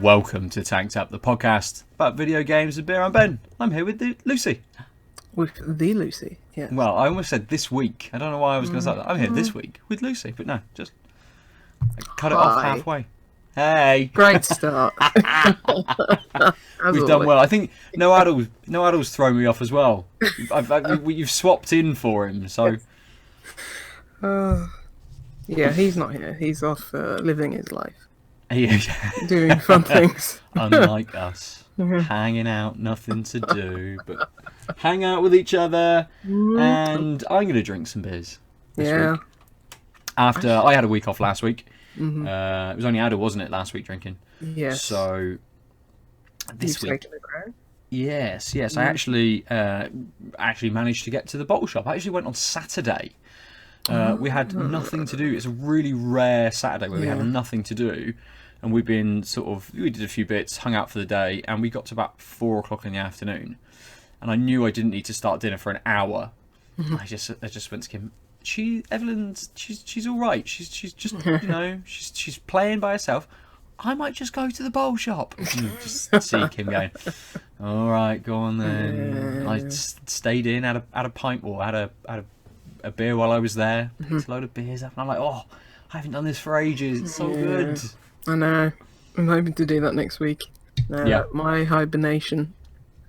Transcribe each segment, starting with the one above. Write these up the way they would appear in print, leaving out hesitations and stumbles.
Welcome to Tanked Up, the podcast about video games and beer. I'm Ben. I'm here with Lucy. With the Lucy, yeah. Well, I almost said this week. I don't know why I was going to say that. I'm here this week with Lucy, but no, just cut it off halfway. Hey. Great start. We've done well. I think no Aadil's thrown me off as well. You've swapped in for him, so. Yeah, he's not here. He's off living his life. Doing fun things. Unlike us. Hanging out, nothing to do, but hang out with each other. And I'm going to drink some beers this week. After I had a week off last week. Mm-hmm. It was only Aadil, wasn't it, last week drinking? Yes. So this week. Taking the crown? Yes. I actually managed to get to the bottle shop. I actually went on Saturday. We had nothing to do. It's a really rare Saturday where we have nothing to do. And we did a few bits, hung out for the day, and we got to about 4 o'clock in the afternoon. And I knew I didn't need to start dinner for an hour. Mm-hmm. I just went to Kim. Evelyn's all right. She's just she's playing by herself. I might just go to the bowl shop. And just see Kim going, all right, go on then. I stayed in, had a pint or had a beer while I was there. Picked a load of beers up, and I'm like, I haven't done this for ages. It's so good. I know. I'm hoping to do that next week. My hibernation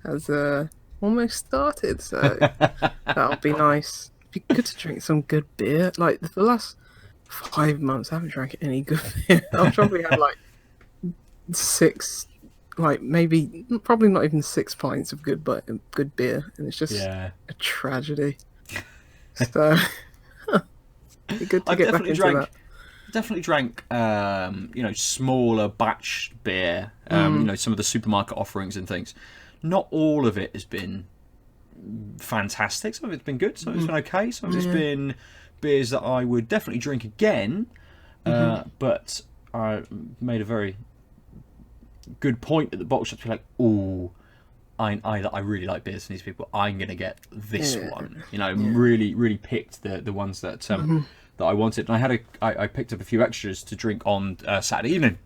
has almost started, so that'll be nice. It'd be good to drink some good beer. Like the last 5 months, I haven't drank any good beer. I've probably had like 6, probably not even 6 pints of good beer, and it's just a tragedy. So, be good to get back into that. Definitely drank, smaller batch beer. Some of the supermarket offerings and things. Not all of it has been fantastic. Some of it's been good. Some of it's been okay. Some of it's been beers that I would definitely drink again. But I made a very good point at the bottle shop to be like, I really like beers from these people. I'm gonna get this one. Really, really picked the ones that that I wanted. And I picked up a few extras to drink on Saturday evening.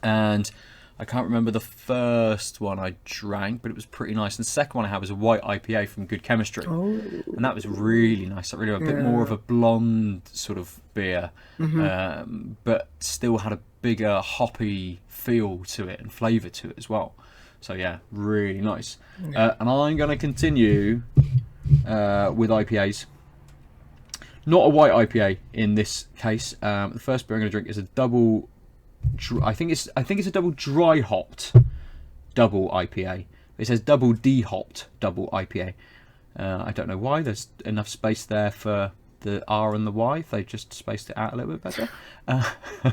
And I can't remember the first one I drank, but it was pretty nice. And the second one I had was a white IPA from Good Chemistry, and that was really nice. That really a bit more of a blonde sort of beer, but still had a bigger hoppy feel to it and flavour to it as well. So yeah, really nice. And I'm going to continue with IPAs. Not a white IPA in this case. The first beer I'm going to drink is a double. I think it's a double dry hopped double IPA. It says double de-hopped double IPA. I don't know why. There's enough space there for the R and the Y. They just spaced it out a little bit better.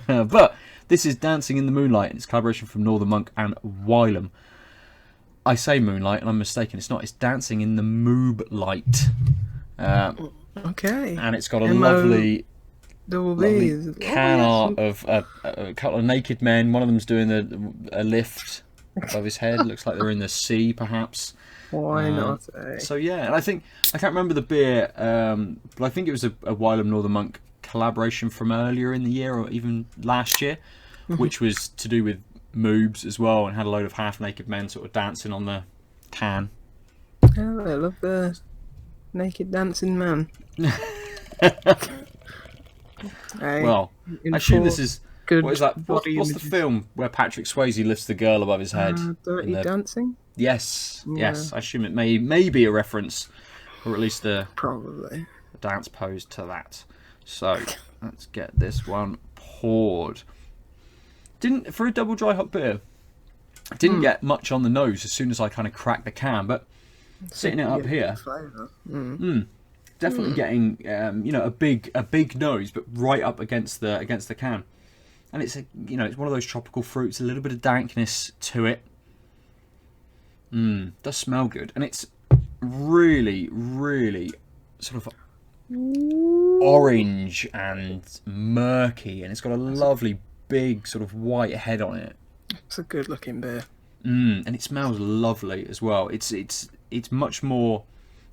But this is Dancing in the Moonlight, and it's a collaboration from Northern Monk and Wylam. I say Moonlight, and I'm mistaken. It's not. It's Dancing in the Mooblight. Okay. And it's got a lovely can art of a couple of naked men. One of them's doing a lift above his head. Looks like they're in the sea, perhaps. Why not? So yeah, and I can't remember the beer, but I think it was a Wylam Northern Monk collaboration from earlier in the year or even last year, which was to do with moobs as well, and had a load of half-naked men sort of dancing on the can. Oh, I love the naked dancing man. Well, I assume this is what is that? What's the film where Patrick Swayze lifts the girl above his head? Dirty Dancing. Yes. I assume it may be a reference, or at least probably a dance pose to that. So let's get this one poured. For a double dry hop beer, didn't get much on the nose as soon as I kind of cracked the can, but sitting it up here, definitely getting a big nose, but right up against the can, and it's it's one of those tropical fruits, a little bit of dankness to it. Does smell good, and it's really, really sort of orange and murky, and it's got a lovely big sort of white head on it. It's a good looking beer. And it smells lovely as well. It's much more,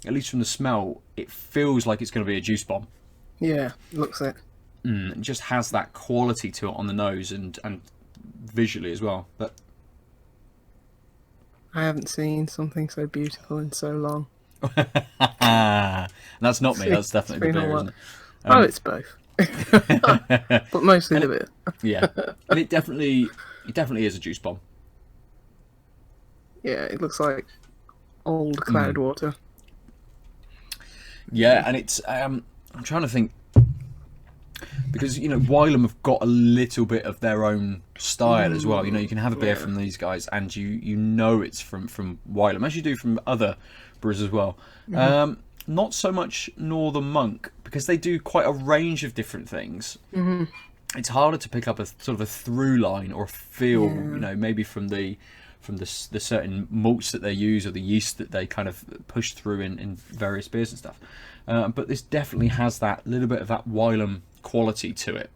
at least from the smell, it feels like it's going to be a juice bomb. Yeah, looks it. It just has that quality to it on the nose, and visually as well. But I haven't seen something so beautiful in so long. that's not me. That's definitely the beer, isn't it? Oh, it's both, but mostly the beer. Yeah, and it definitely is a juice bomb. Yeah, it looks like old cloud water. Yeah, and it's I'm trying to think, because Wylam have got a little bit of their own style as well. You can have a beer from these guys, and you know it's from Wylam, as you do from other brewers as well. Not so much Northern Monk, because they do quite a range of different things. It's harder to pick up a sort of a through line or a feel, maybe from the certain malts that they use or the yeast that they kind of push through in various beers and stuff. But this definitely has that little bit of that Wylam quality to it,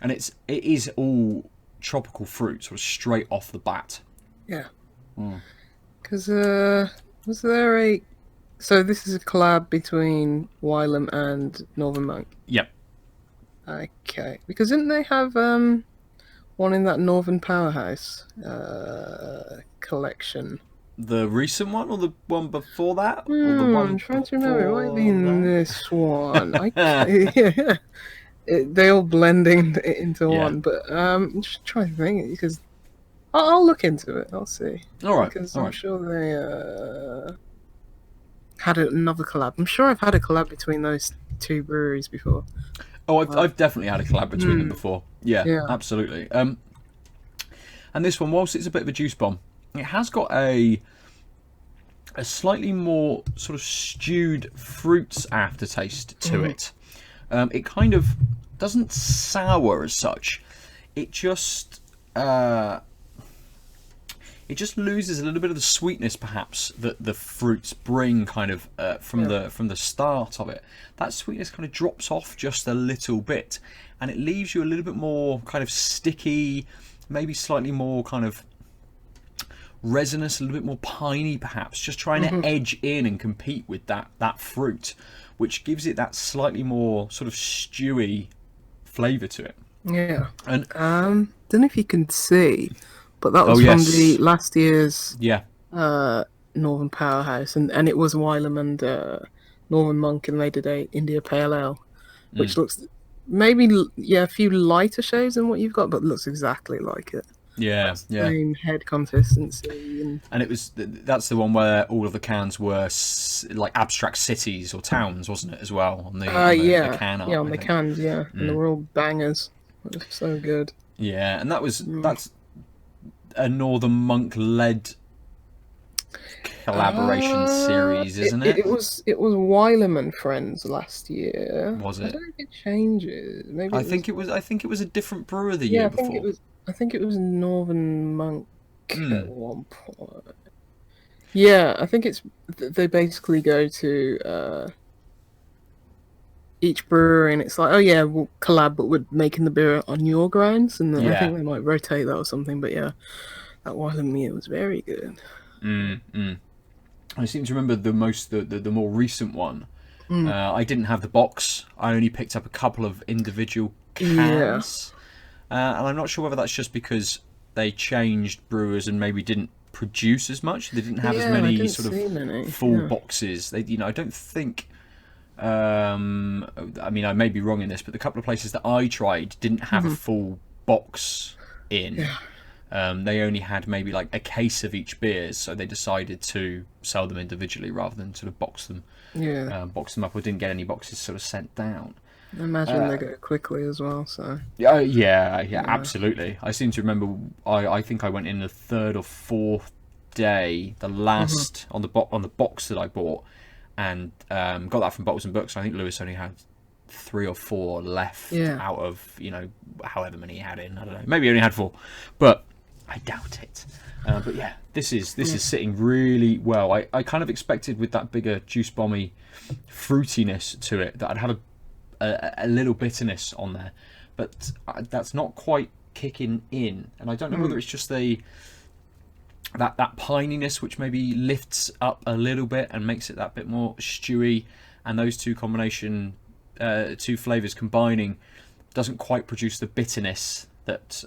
and it is all tropical fruit, sort of straight off the bat. Yeah. Because was there a... So this is a collab between Wylam and Northern Monk. Yep. Okay. Because didn't they have one in that Northern Powerhouse collection? The recent one or the one before that? Or the one I'm trying to remember. It might be in this one. Yeah. They all blending into one, but I'm just trying to think, because I'll look into it. I'll see. All right. Because I'm sure they had another collab. I'm sure I've had a collab between those two breweries before. Oh, I've definitely had a collab between them before. Yeah, absolutely. And this one, whilst it's a bit of a juice bomb, it has got a slightly more sort of stewed fruits aftertaste to it. It kind of doesn't sour as such. It just loses a little bit of the sweetness, perhaps, that the fruits bring, kind of from the start of it. That sweetness kind of drops off just a little bit, and it leaves you a little bit more kind of sticky, maybe slightly more kind of resinous, a little bit more piney, perhaps, just trying to edge in and compete with that fruit, which gives it that slightly more sort of stewy flavour to it. Yeah. And don't know if you can see, but that was from the last year's Northern Powerhouse, and it was Wylam and Northern Monk, and they did a India Pale Ale, which looks maybe a few lighter shades than what you've got, but looks exactly like it. Same head consistency, and that's the one where all of the cans were like abstract cities or towns, wasn't it, as well, on the can art, on the cans, and they were all bangers. It was so good. Yeah, and that's a Northern Monk led collaboration series, isn't it? It was Wylam and Friends last year. Was it? I don't think it changes. Maybe I think it was a different brewer the year before. I think it was Northern Monk at one point. Yeah, I think they basically go to each brewery, and it's like, we'll collab, but we're making the beer on your grounds, and then I think they might rotate that or something. But that Wylam beer was very good. I seem to remember the more recent one. I didn't have the box. I only picked up a couple of individual cans. And I'm not sure whether that's just because they changed brewers and maybe didn't produce as much. They didn't have as many sort of full boxes. They, I don't think. I mean, I may be wrong in this, but the couple of places that I tried didn't have a full box in. They only had maybe like a case of each beers, so they decided to sell them individually rather than sort of box them up, or didn't get any boxes sort of sent down. I imagine they go quickly as well, so... Yeah, absolutely. I seem to remember, I think I went in the third or fourth day, the last, on the box that I bought, and got that from Bottles and Books. I think Lewis only had 3 or 4 left out of, however many he had in. I don't know. Maybe he only had 4, but I doubt it. But yeah, this is sitting really well. I kind of expected, with that bigger juice bomby fruitiness to it, that I'd have a little bitterness on there, but that's not quite kicking in, and I don't know whether it's just that pininess which maybe lifts up a little bit and makes it that bit more stewy, and those two flavors combining doesn't quite produce the bitterness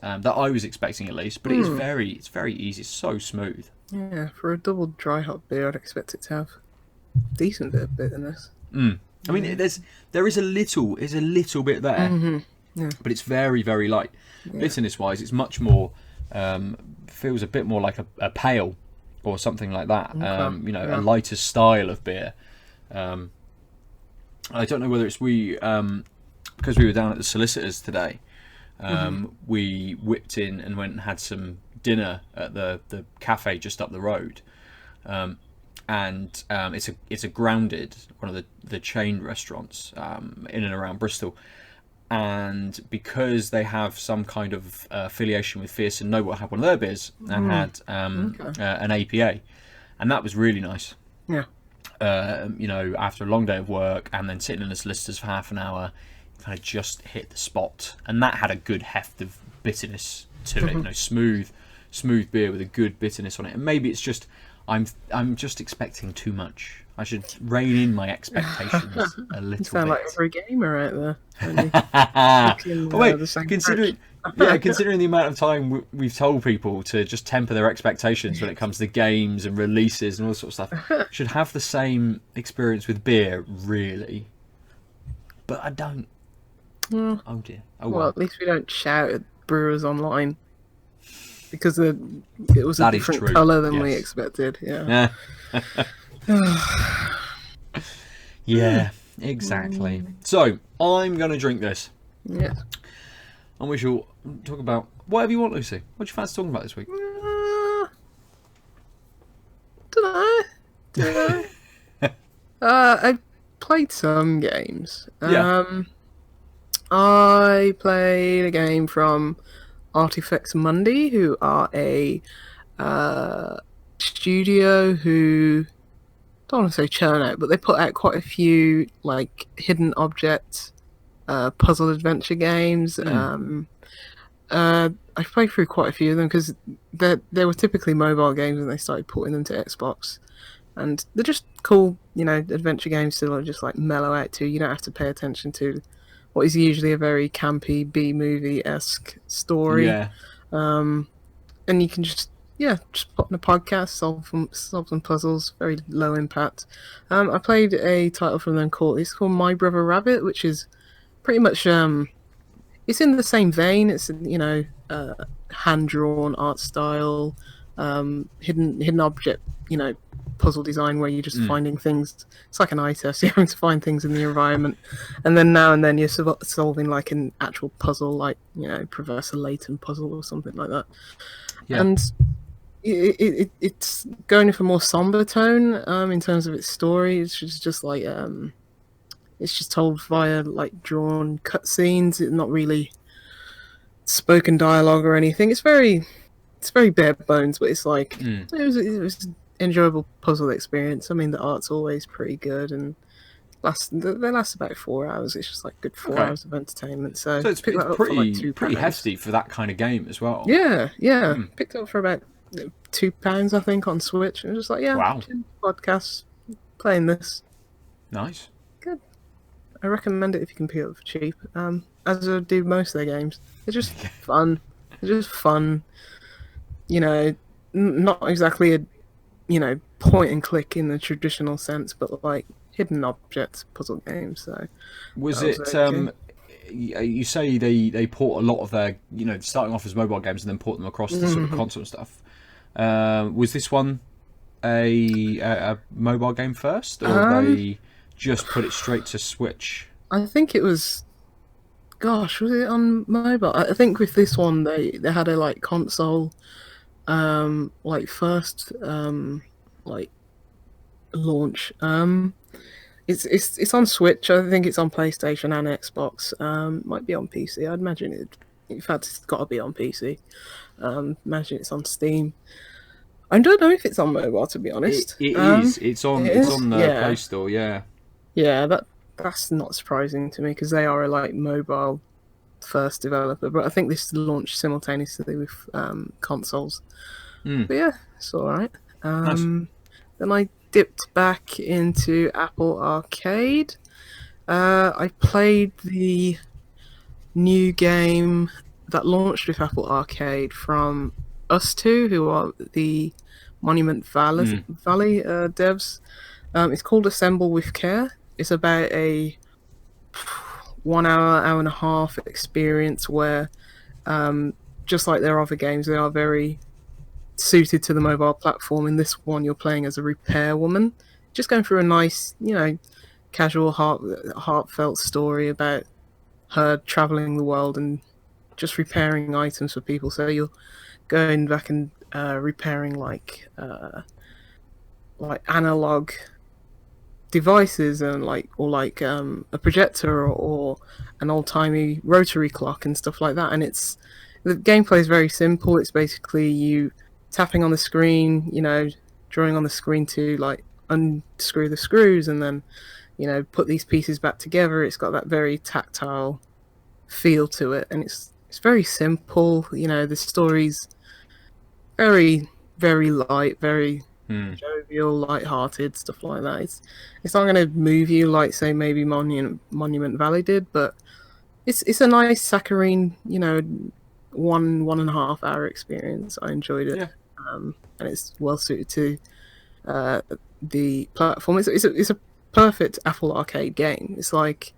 that I was expecting at least. But it's very easy. It's so smooth. Yeah, for a double dry hop beer, I'd expect it to have decent bit of bitterness. I mean, there is a little bit there, but it's very, very light. Bitterness wise, it's much more feels a bit more like a pale or something like that. A lighter style of beer. I don't know whether it's because we were down at the solicitors today. We whipped in and went and had some dinner at the cafe just up the road. And it's a Grounded, one of the chain restaurants in and around Bristol, and because they have some kind of affiliation with Fierce and Noble, had one of their beers and had an APA, and that was really nice. Yeah. After a long day of work and then sitting in the solicitors for half an hour, kind of just hit the spot, and that had a good heft of bitterness to it. Smooth beer with a good bitterness on it, and maybe it's just. I'm just expecting too much. I should rein in my expectations a little You sound bit. like every gamer out there. Considering the amount of time we've told people to just temper their expectations when it comes to games and releases and all sorts of stuff, should have the same experience with beer, really. But I don't. Oh dear. Oh well, at least we don't shout at brewers online. Because it was a different colour than we expected. Yeah. Yeah, exactly. So, I'm going to drink this. Yeah. And we shall talk about whatever you want, Lucy. What do you fancy talking about this week? Don't know. I played some games. I played a game from Artifacts Mundi, who are a studio who, don't want to say churn out, but they put out quite a few like hidden object puzzle adventure games. I've played through quite a few of them because they were typically mobile games and they started porting them to Xbox, and they're just cool, adventure games to just like mellow out to. You don't have to pay attention to what is usually a very campy B-movie-esque story. Yeah. And you can just put on a podcast, solve some puzzles, very low impact. I played a title from them called My Brother Rabbit, which is pretty much it's in the same vein. It's hand-drawn art style, hidden object, puzzle design where you're just finding things. It's like an eye test. You're having to find things in the environment, and then now and then you're solving like an actual puzzle, like Professor Layton puzzle or something like that. Yeah. And it's going for more somber tone in terms of its story. It's just like it's just told via like drawn cutscenes. It's not really spoken dialogue or anything. It's very bare bones, but it's like it was enjoyable puzzle experience. I mean, the art's always pretty good, and they last about 4 hours. It's just like good 4 hours of entertainment. So it's pretty hefty for that kind of game as well. Yeah. Picked up for about £2, I think, on Switch, and just like podcast playing this. Nice. Good. I recommend it if you can pick it up for cheap. As I do most of their games, they're just fun. They're just fun. Not exactly a point and click in the traditional sense, but like hidden object puzzle games. So was it okay. You say they port a lot of their starting off as mobile games and then port them across to sort of console stuff. Was this one a mobile game first, or they just put it straight to Switch? I think it was. Gosh, was it on mobile? I think with this one they had a like console first launch. It's on Switch. I think it's on PlayStation and Xbox. Might be on PC. I'd imagine it. In fact, it's got to be on PC. Imagine it's on Steam. I don't know if it's on mobile, to be honest. It is. It's on the Play Store. Yeah. Yeah, that's not surprising to me because they are a like mobile first developer, but I think this launched simultaneously with consoles. But yeah, it's all right. Nice. Then I dipped back into Apple Arcade. I played the new game that launched with Apple Arcade from us two, who are the Monument Valley devs. It's called Assemble with Care. It's about a 1 hour, hour and a half experience where, just like their other games, they are very suited to the mobile platform. In this one, you're playing as a repair woman, just going through a nice, casual, heartfelt story about her traveling the world and just repairing items for people. So you're going back and repairing like analog devices and a projector or an old-timey rotary clock and stuff like that. And the gameplay is very simple. It's basically you tapping on the screen, drawing on the screen to like unscrew the screws and then put these pieces back together. It's got that very tactile feel to it, and it's very simple. The story's very, very light, very jovial, light-hearted, stuff like that. It's not going to move you like, say, maybe Monument Valley did, but it's a nice saccharine, 1.5 hour experience. I enjoyed it, and it's well suited to the platform. It's a perfect Apple Arcade game. It's like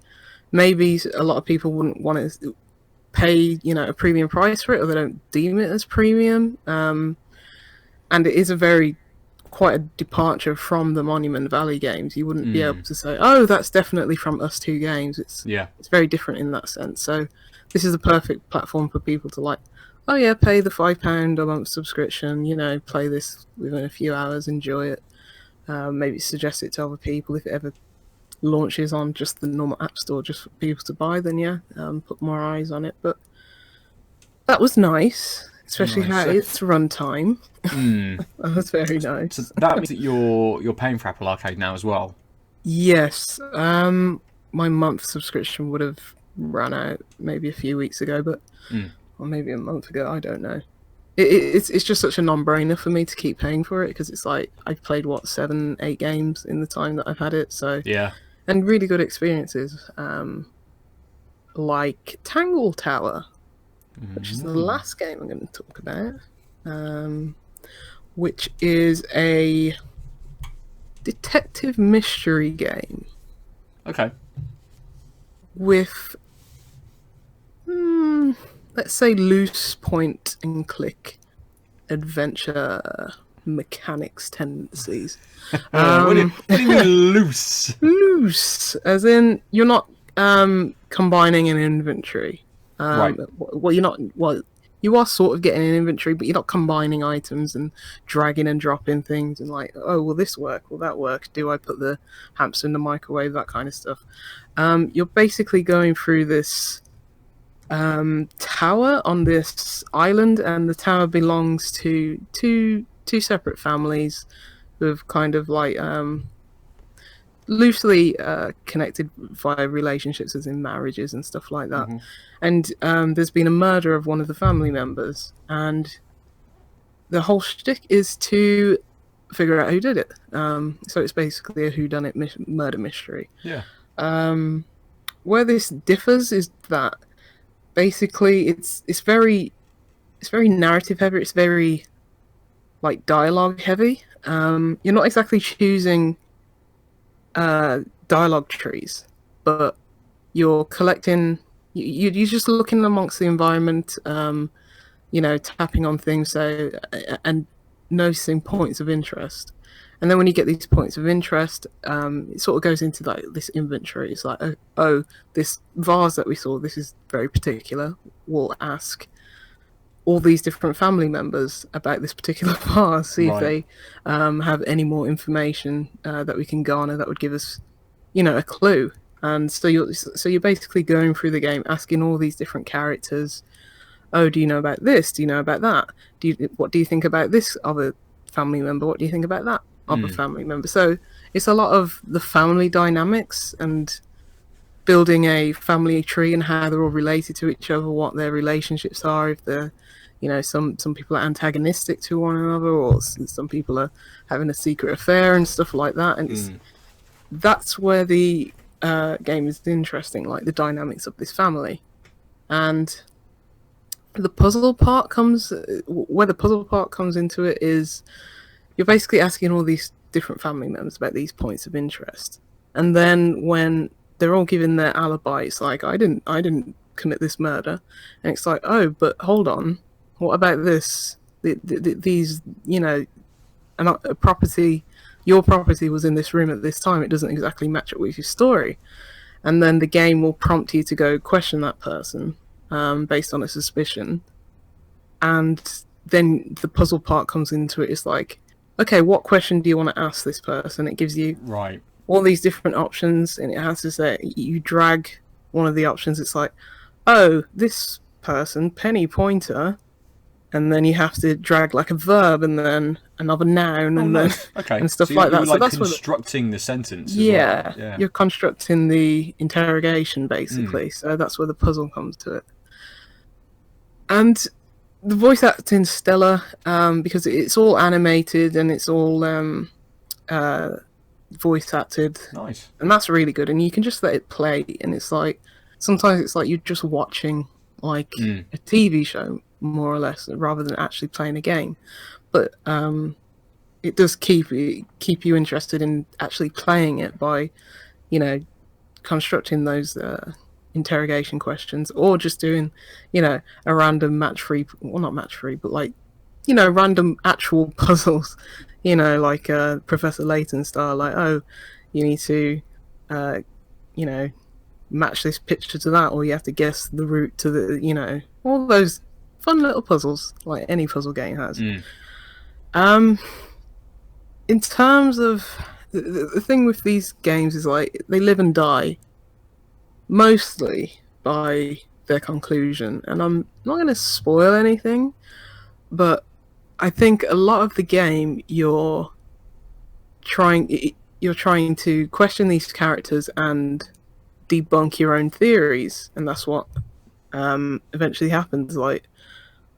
maybe a lot of people wouldn't want to pay a premium price for it, or they don't deem it as premium. And it is quite a departure from the Monument Valley games. You wouldn't be able to say, oh, that's definitely from us two games. It's very different in that sense. So this is the perfect platform for people to like, oh yeah, pay the £5 a month subscription, play this within a few hours, enjoy it. Maybe suggest it to other people if it ever launches on just the normal app store just for people to buy, then put more eyes on it. But that was nice, especially how it's runtime. That was very nice. So that means that you're paying for Apple Arcade now as well? Yes. My month subscription would have run out maybe a few weeks ago, but or maybe a month ago, I don't know. It's just such a non-brainer for me to keep paying for it, because it's like I've played 7-8 games in the time that I've had it, so and really good experiences, like Tangle Tower, which is the last game I'm going to talk about, which is a detective mystery game. Okay. With let's say loose point and click adventure mechanics tendencies. What do you mean loose? Loose, as in you're not combining an inventory. Right. Well, you're not. Well, you are sort of getting an inventory, but you're not combining items and dragging and dropping things and like, oh, will this work? Will that work? Do I put the hamster in the microwave? That kind of stuff. You're basically going through this tower on this island, and the tower belongs to two separate families with kind of like loosely connected via relationships, as in marriages and stuff like that. And there's been a murder of one of the family members, and the whole shtick is to figure out who did it. So it's basically a whodunit murder mystery. Where this differs is that basically it's very narrative heavy. It's very like dialogue heavy. You're not exactly choosing dialogue trees, but you're collecting. You're just looking amongst the environment, tapping on things, and noticing points of interest. And then when you get these points of interest, it sort of goes into like this inventory. It's like, oh, this vase that we saw, this is very particular. We'll ask all these different family members about this particular vase, see if they have any more information that we can garner that would give us, a clue. And so you're basically going through the game, asking all these different characters, oh, do you know about this? Do you know about that? What do you think about this other family member? What do you think about that other family member? So it's a lot of the family dynamics and building a family tree and how they're all related to each other, what their relationships are, if they're, some people are antagonistic to one another, or some people are having a secret affair and stuff like that. And that's where the game is interesting, like the dynamics of this family. And the puzzle part comes where the puzzle part comes into it is you're basically asking all these different family members about these points of interest, and then when they're all given their alibi, it's like I didn't commit this murder, and it's like, oh, but hold on, what about this? These, a property, your property was in this room at this time. It doesn't exactly match up with your story, and then the game will prompt you to go question that person based on a suspicion, and then the puzzle part comes into it. It's like, okay, what question do you want to ask this person? It gives you Right. all these different options, and it has to say, you drag one of the options. It's like, oh, this person, Penny Pointer, and then you have to drag like a verb and then another noun and then okay. and stuff so like that. You're so that's constructing the sentence. Yeah, as well. Yeah. you're constructing the interrogation basically. So that's where the puzzle comes to it. And the voice acting's stellar because it's all animated and it's all voice acted. Nice. And that's really good. And you can just let it play, and it's like sometimes it's like you're just watching like a TV show more or less, rather than actually playing a game. But it does keep you interested in actually playing it by, constructing those interrogation questions, or just doing, a random not match free, but like, random actual puzzles, like Professor Layton style, like, oh, you need to, match this picture to that, or you have to guess the route to the, all those fun little puzzles like any puzzle game has. In terms of the thing with these games is like they live and die mostly by their conclusion, and I'm not going to spoil anything, but I think a lot of the game you're trying to question these characters and debunk your own theories, and that's what eventually happens. Like,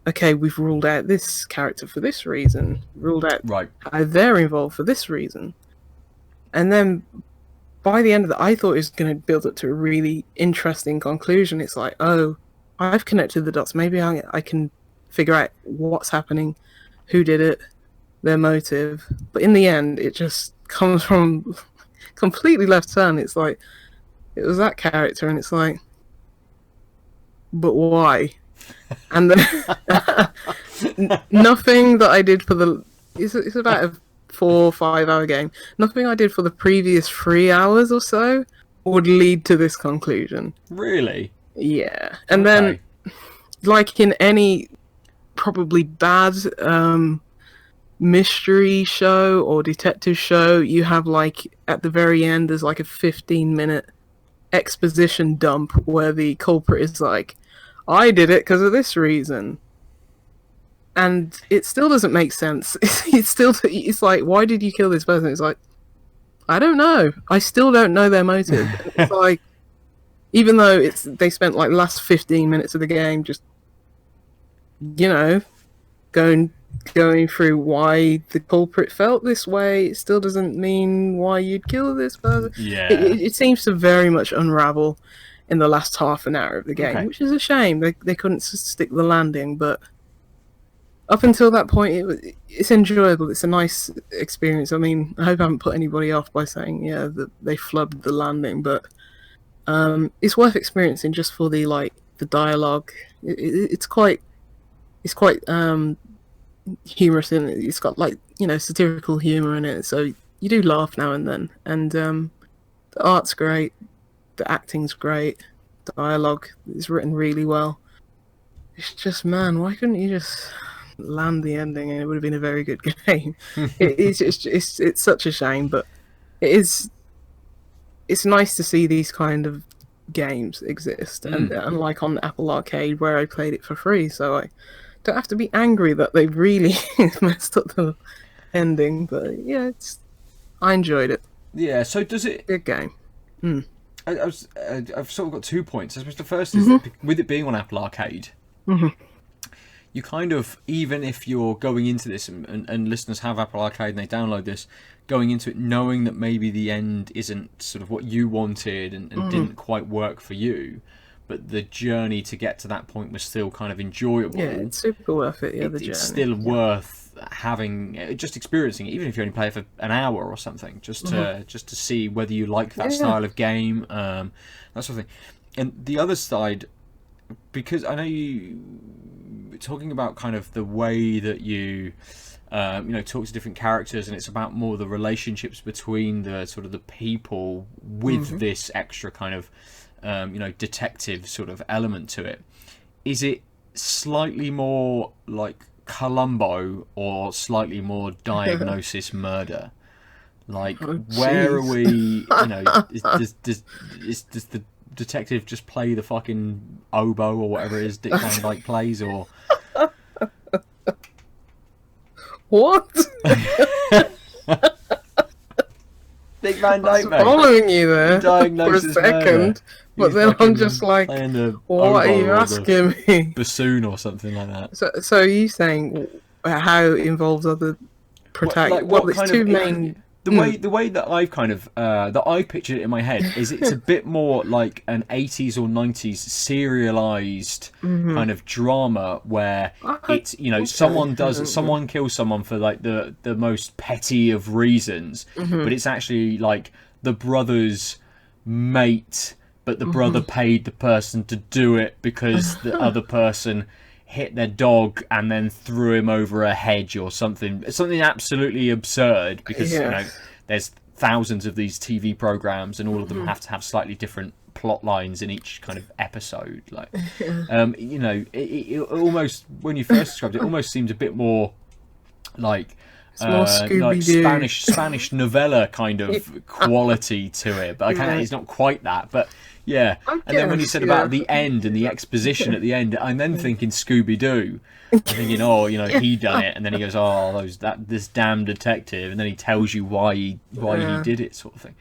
okay, we've ruled out this character for this reason, ruled out how they're involved for this reason. And then by the end of it, I thought it was going to build up to a really interesting conclusion. It's like, oh, I've connected the dots. Maybe I can figure out what's happening, who did it, their motive. But in the end, it just comes from completely left turn. It's like, it was that character, and it's like, but why? And then nothing that I did for it's about a 4 or 5 hour game. Nothing I did for the previous 3 hours or so would lead to this conclusion. Really? Yeah. And then, like in any probably bad mystery show or detective show, you have like at the very end there's like a 15-minute exposition dump where the culprit is like, I did it because of this reason, and it still doesn't make sense. It's like, why did you kill this person? It's like, I don't know. I still don't know their motive. It's like, even though they spent like the last 15 minutes of the game just, going through why the culprit felt this way, it still doesn't mean why you'd kill this person. Yeah. It seems to very much unravel in the last half an hour of the game, which is a shame. They couldn't stick the landing, but up until that point, it's enjoyable. It's a nice experience. I mean, I hope I haven't put anybody off by saying, that they flubbed the landing, but it's worth experiencing just for the dialogue. It's quite humorous in it. It's got satirical humor in it, so you do laugh now and then. And the art's great. The acting's great. The dialogue is written really well. It's just, man, why couldn't you just land the ending and it would have been a very good game? It's such a shame, but it's nice to see these kind of games exist. And unlike on the Apple Arcade where I played it for free, so I don't have to be angry that they really messed up the ending. But yeah, I enjoyed it. Yeah, so does it... Good game. I've sort of got 2 points. I suppose the first is that with it being on Apple Arcade, you kind of, even if you're going into this, and listeners have Apple Arcade and they download this, going into it knowing that maybe the end isn't sort of what you wanted and didn't quite work for you, but the journey to get to that point was still kind of enjoyable. Yeah, it's super worth it. Yeah, It's still worth having, just experiencing it, even if you only play for an hour or something, just to see whether you like that style of game, that sort of thing. And the other side, because I know you were talking about kind of the way that you talk to different characters, and it's about more the relationships between the sort of the people with this extra kind of detective sort of element to it. Is it slightly more like Columbo or slightly more Diagnosis Murder? Like, where are we? Does the detective just play the fucking oboe or whatever it is Dick Van Dyke plays, or what? Dick Van Dyke, mate. Following you there Diagnosis for a second, Murder. but then I'm just like, what are you asking me? Bassoon or something like that. So are you saying how it involves other protagonists? Well, it's two main. The way that I've kind of that I pictured it in my head is it's a bit more like an 80s or 90s serialized kind of drama where it's someone kills someone for like the most petty of reasons, but it's actually like the brother's mate, but the brother paid the person to do it because the other person hit their dog and then threw him over a hedge or something absolutely absurd, because there's thousands of these TV programs and all of them have to have slightly different plot lines in each kind of episode. Like it almost, when you first described it, almost seems a bit more like Spanish novella kind of quality to it, but it's not quite that. But yeah, and then when you said about the end and the exposition at the end, I'm then thinking Scooby-Doo. I'm thinking, he done it, and then he goes, this damn detective, and then he tells you why he did it, sort of thing.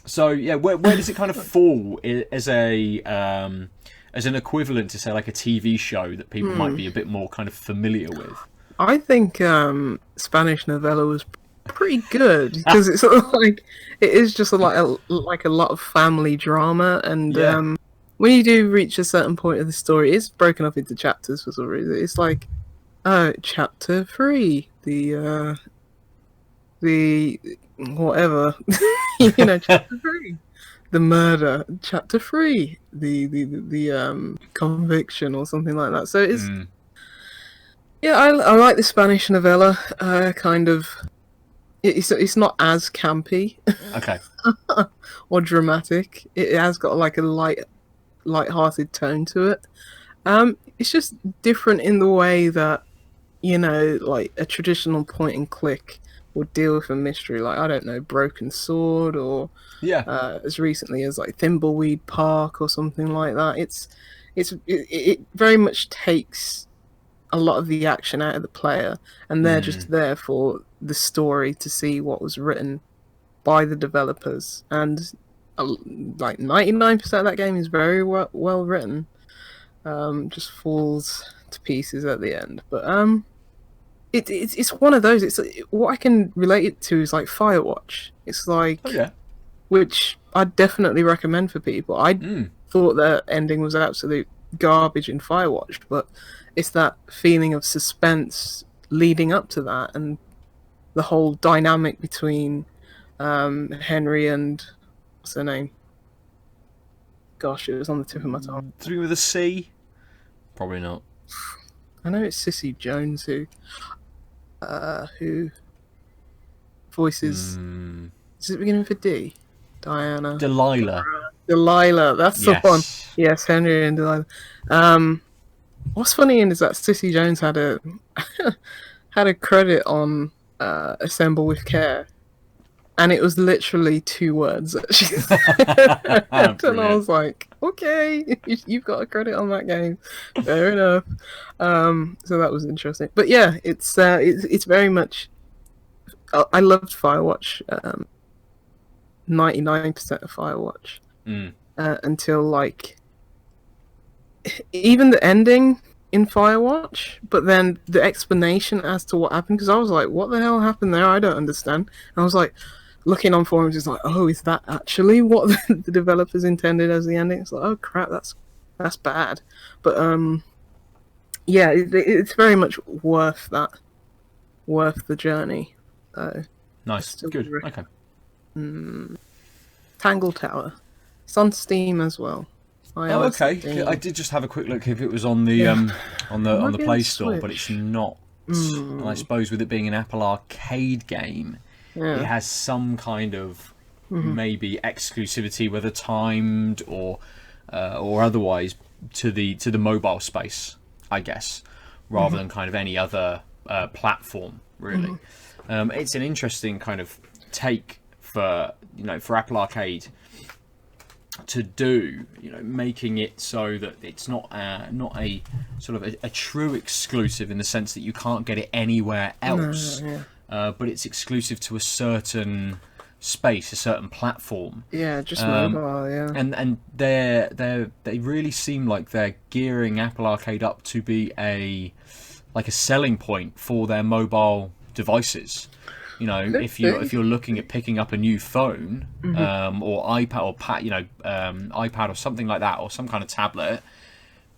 So yeah, where does it kind of fall as an equivalent to, say, like a TV show that people might be a bit more kind of familiar with? I think Spanish novella was pretty good, because it's sort of like, it is just a lot of family drama, and when you do reach a certain point of the story, it's broken up into chapters for some reason. It's like, chapter 3, the whatever, chapter 3, the murder, chapter 3, the conviction, or something like that. So it's I like the Spanish novella. Kind of, it's not as campy, okay, or dramatic. It has got like a light-hearted tone to it. It's just different in the way that, like a traditional point and click would deal with a mystery, like, I don't know, Broken Sword, or as recently as like Thimbleweed Park or something like that. It very much takes a lot of the action out of the player, and they're just there for the story, to see what was written by the developers, and like 99% of that game is very well written. Just falls to pieces at the end, but it's one of those. It's what I can relate it to is like Firewatch. It's like, which I definitely recommend for people. I thought the ending was absolute garbage in Firewatch, but it's that feeling of suspense leading up to that, and the whole dynamic between Henry and, what's her name? Gosh, it was on the tip of my tongue. Through with a C? Probably not. I know it's Sissy Jones who voices. Is it beginning with a D? Diana. Delilah, that's the one. Yes, Henry and Delilah. What's funny is that Sissy Jones had a credit on Assemble with Care, and it was literally 2 words that she said. And I was like, okay, you've got a credit on that game. Fair enough. So that was interesting. But yeah, it's very much. I loved Firewatch. 99% of Firewatch. Until like, even the ending in Firewatch, but then the explanation as to what happened, because I was like, what the hell happened there? I don't understand. And I was like, looking on forums is like, oh, is that actually what the developers intended as the ending? It's like, oh crap, that's bad. But yeah, it's very much worth the journey. So Nice, good, okay. Tangle Tower, it's on Steam as well. Oh, okay. I did just have a quick look if it was on the on the Play Store, but it's not. And I suppose with it being an Apple Arcade game, it has some kind of maybe exclusivity, whether timed or otherwise, to the mobile space, I guess, rather than kind of any other platform. Really, it's an interesting kind of take for Apple Arcade to do, making it so that it's not a sort of a true exclusive in the sense that you can't get it anywhere else, but it's exclusive to a certain space, a certain platform. Yeah, just mobile. Yeah, and they really seem like they're gearing Apple Arcade up to be a selling point for their mobile devices. If you're looking at picking up a new phone, or iPad or iPad or something like that, or some kind of tablet,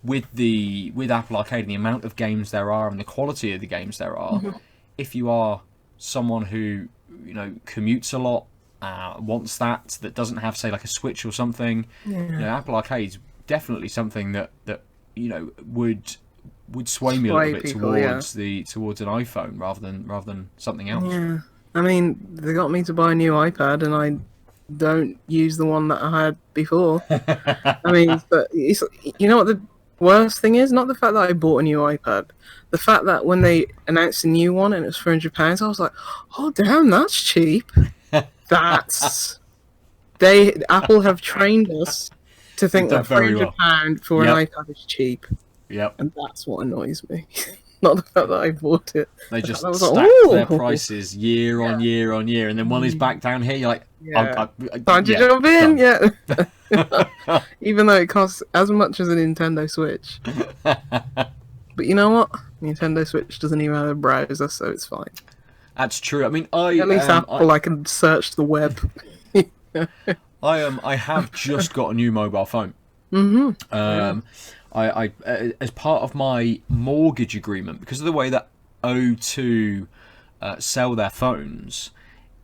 with Apple Arcade and the amount of games there are and the quality of the games there are, if you are someone who commutes a lot, wants that doesn't have, say, like a Switch or something, Apple Arcade's definitely something that would sway me a little bit towards towards an iPhone rather than something else. Yeah, I mean, they got me to buy a new iPad, and I don't use the one that I had before. I mean, but it's, what the worst thing is? Not the fact that I bought a new iPad, the fact that when they announced a new one and it was £400, I was like, oh damn, that's cheap. Apple have trained us to think that £400 for an iPad is cheap. Yep. And that's what annoys me. Not the fact that I bought it. They just stack their prices year on year on year, and then one is back down here, you're like, time to jump in, Even though it costs as much as a Nintendo Switch. But you know what? Nintendo Switch doesn't even have a browser, so it's fine. That's true. I mean, at least Apple, I can search the web. I have just got a new mobile phone. I as part of my mortgage agreement, because of the way that O2 sell their phones,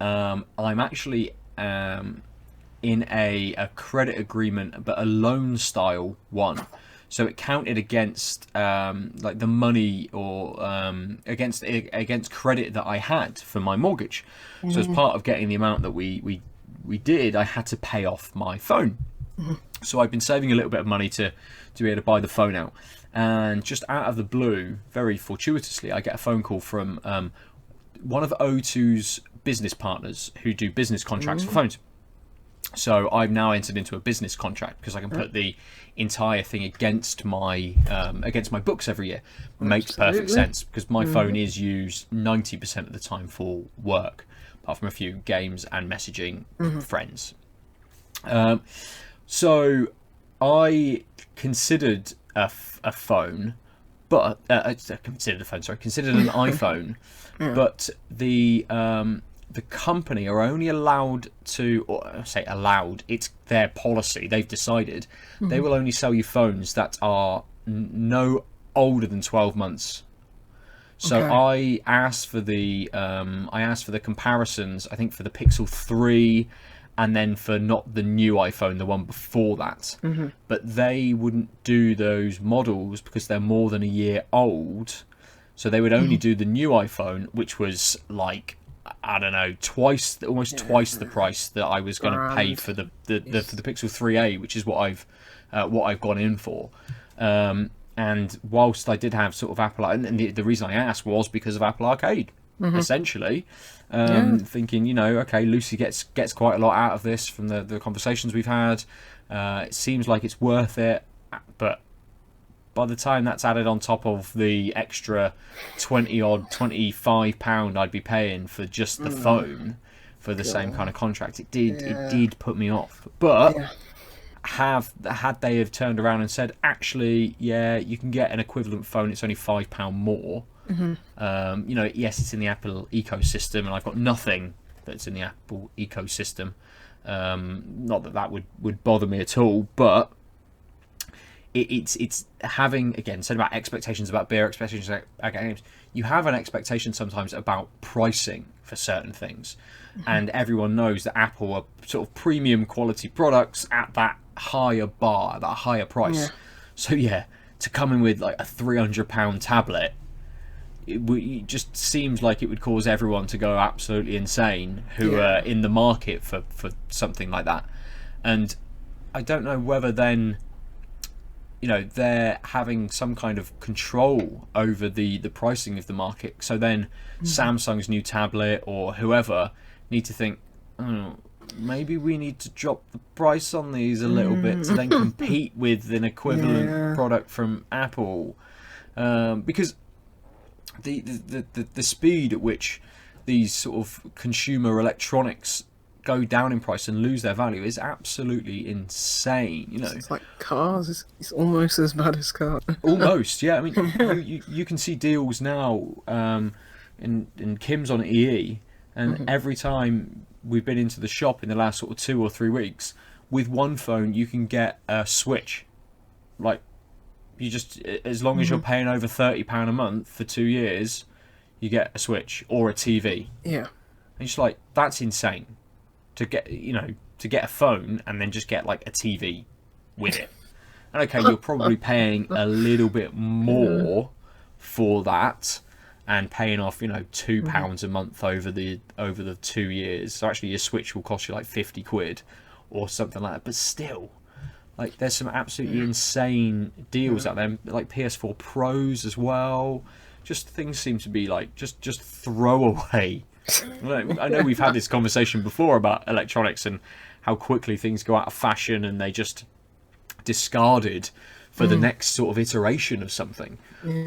I'm actually in a credit agreement, but a loan style one. So it counted against like the money or against credit that I had for my mortgage. So as part of getting the amount that we did, I had to pay off my phone. So I've been saving a little bit of money to be able to buy the phone out. And just out of the blue, very fortuitously, I get a phone call from one of O2's business partners who do business contracts for phones. So I've now entered into a business contract because I can put the entire thing against my books every year. Makes perfect sense because my phone is used 90% of the time for work, apart from a few games and messaging friends. So I considered a phone, but considered an iPhone, but the company are only allowed to, or I say allowed, it's their policy. They've decided they will only sell you phones that are no older than 12 months. So I asked for the comparisons. I think for the Pixel 3. And then for not the new iPhone, the one before that. But they wouldn't do those models because they're more than a year old. So they would only do the new iPhone, which was like, I don't know, almost twice the price that I was going to pay for the Pixel 3a, which is what I've gone in for. And whilst I did have sort of Apple, and the reason I asked was because of Apple Arcade, essentially. Thinking, okay, Lucy gets quite a lot out of this from the conversations we've had. It seems like it's worth it, but by the time that's added on top of the extra £25 I'd be paying for just the phone for the same kind of contract, it did put me off. But had they have turned around and said, actually, you can get an equivalent phone, it's only £5 more. Yes, it's in the Apple ecosystem, and I've got nothing that's in the Apple ecosystem. Not that would bother me at all, but it's having, again, said about expectations about beer, expectations about games. You have an expectation sometimes about pricing for certain things, and everyone knows that Apple are sort of premium quality products at that higher bar, that higher price. Yeah. So yeah, to come in with like a £300 tablet, it just seems like it would cause everyone to go absolutely insane who are in the market for something like that. And I don't know whether then, you know, they're having some kind of control over the pricing of the market. So then Samsung's new tablet or whoever need to think, oh, maybe we need to drop the price on these a little bit to then compete with an equivalent product from Apple. Because the speed at which these sort of consumer electronics go down in price and lose their value is absolutely insane. You know, It's like cars. It's almost as bad as cars. almost, yeah. I mean, you can see deals now. In Kim's on EE, and every time we've been into the shop in the last sort of 2 or 3 weeks, with one phone you can get a Switch. Like, you just, as long as you're paying over £30 a month for 2 years, you get a Switch or a TV. Yeah. And it's like, that's insane. To get, you know, to get a phone and then just get like a TV with it. And okay, you're probably paying a little bit more for that, and paying off, you know, £2 a month over the 2 years. So actually your Switch will cost you like 50 quid or something like that. But still, like, there's some absolutely insane deals out there, like PS4 Pros as well. Just things seem to be like just throwaway. I know we've had this conversation before about electronics and how quickly things go out of fashion and they just discarded for the next sort of iteration of something.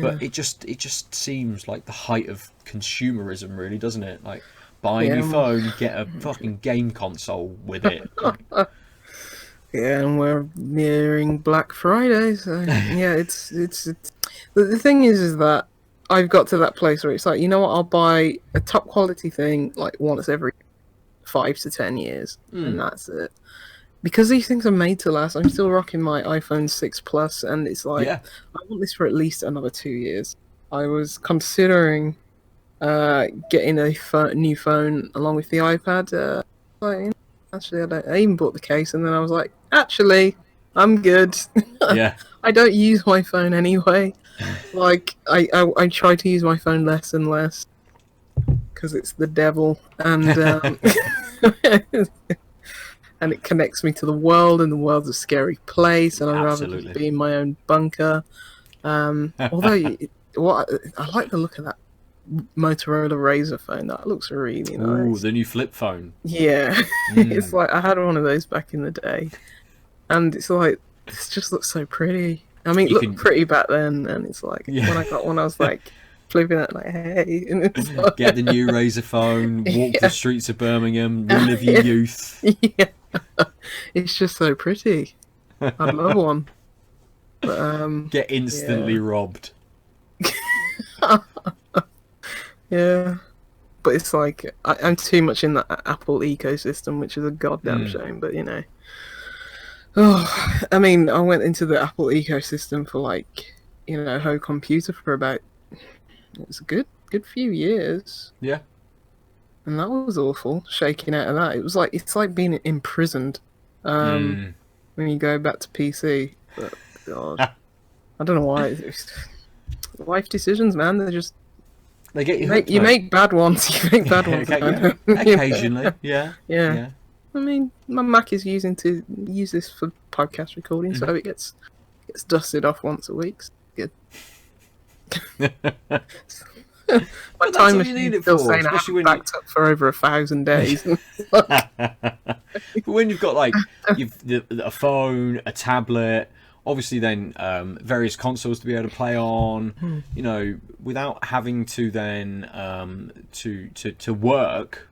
But it just seems like the height of consumerism, really, doesn't it? Like, buy a new phone, get a fucking game console with it. Yeah, and we're nearing Black Friday, so yeah, it's the thing is that I've got to that place where it's like, you know what, I'll buy a top quality thing like once every 5 to 10 years, and that's it. Because these things are made to last. I'm still rocking my iPhone 6 Plus, and it's like, I want this for at least another 2 years. I was considering getting a new phone along with the iPad. Actually, I even bought the case, and then I was like, actually, I'm good. Yeah. I don't use my phone anyway. Like, I try to use my phone less and less because it's the devil, and and it connects me to the world, and the world's a scary place, and I'd rather just be in my own bunker. Although, I like the look of that Motorola Razr phone. That looks really nice. Ooh, the new flip phone. Yeah, it's like I had one of those back in the day, and it's like, this just looks so pretty. I mean, it looked pretty back then, and it's like, when I got one, I was like flipping it like, hey. And it's like, get the new Razr phone, walk the streets of Birmingham, relive your youth. Yeah, it's just so pretty. I'd love one. But, get instantly robbed. Yeah, but it's like I'm too much in the Apple ecosystem, which is a goddamn shame. But you know, I mean, I went into the Apple ecosystem for like, you know, home computer for about, it was a good few years. Yeah, and that was awful. Shaking out of that, it's like being imprisoned. When you go back to PC, but God, I don't know why. Life decisions, man. They're just. They get you make bad ones. You make bad ones. Occasionally, yeah. I mean, my Mac is use this for podcast recording, so it gets dusted off once a week. So good. My time machine still saying I haven't backed up for over 1,000 days. But when you've got like a phone, a tablet, obviously then various consoles to be able to play on, you know, without having to then to work,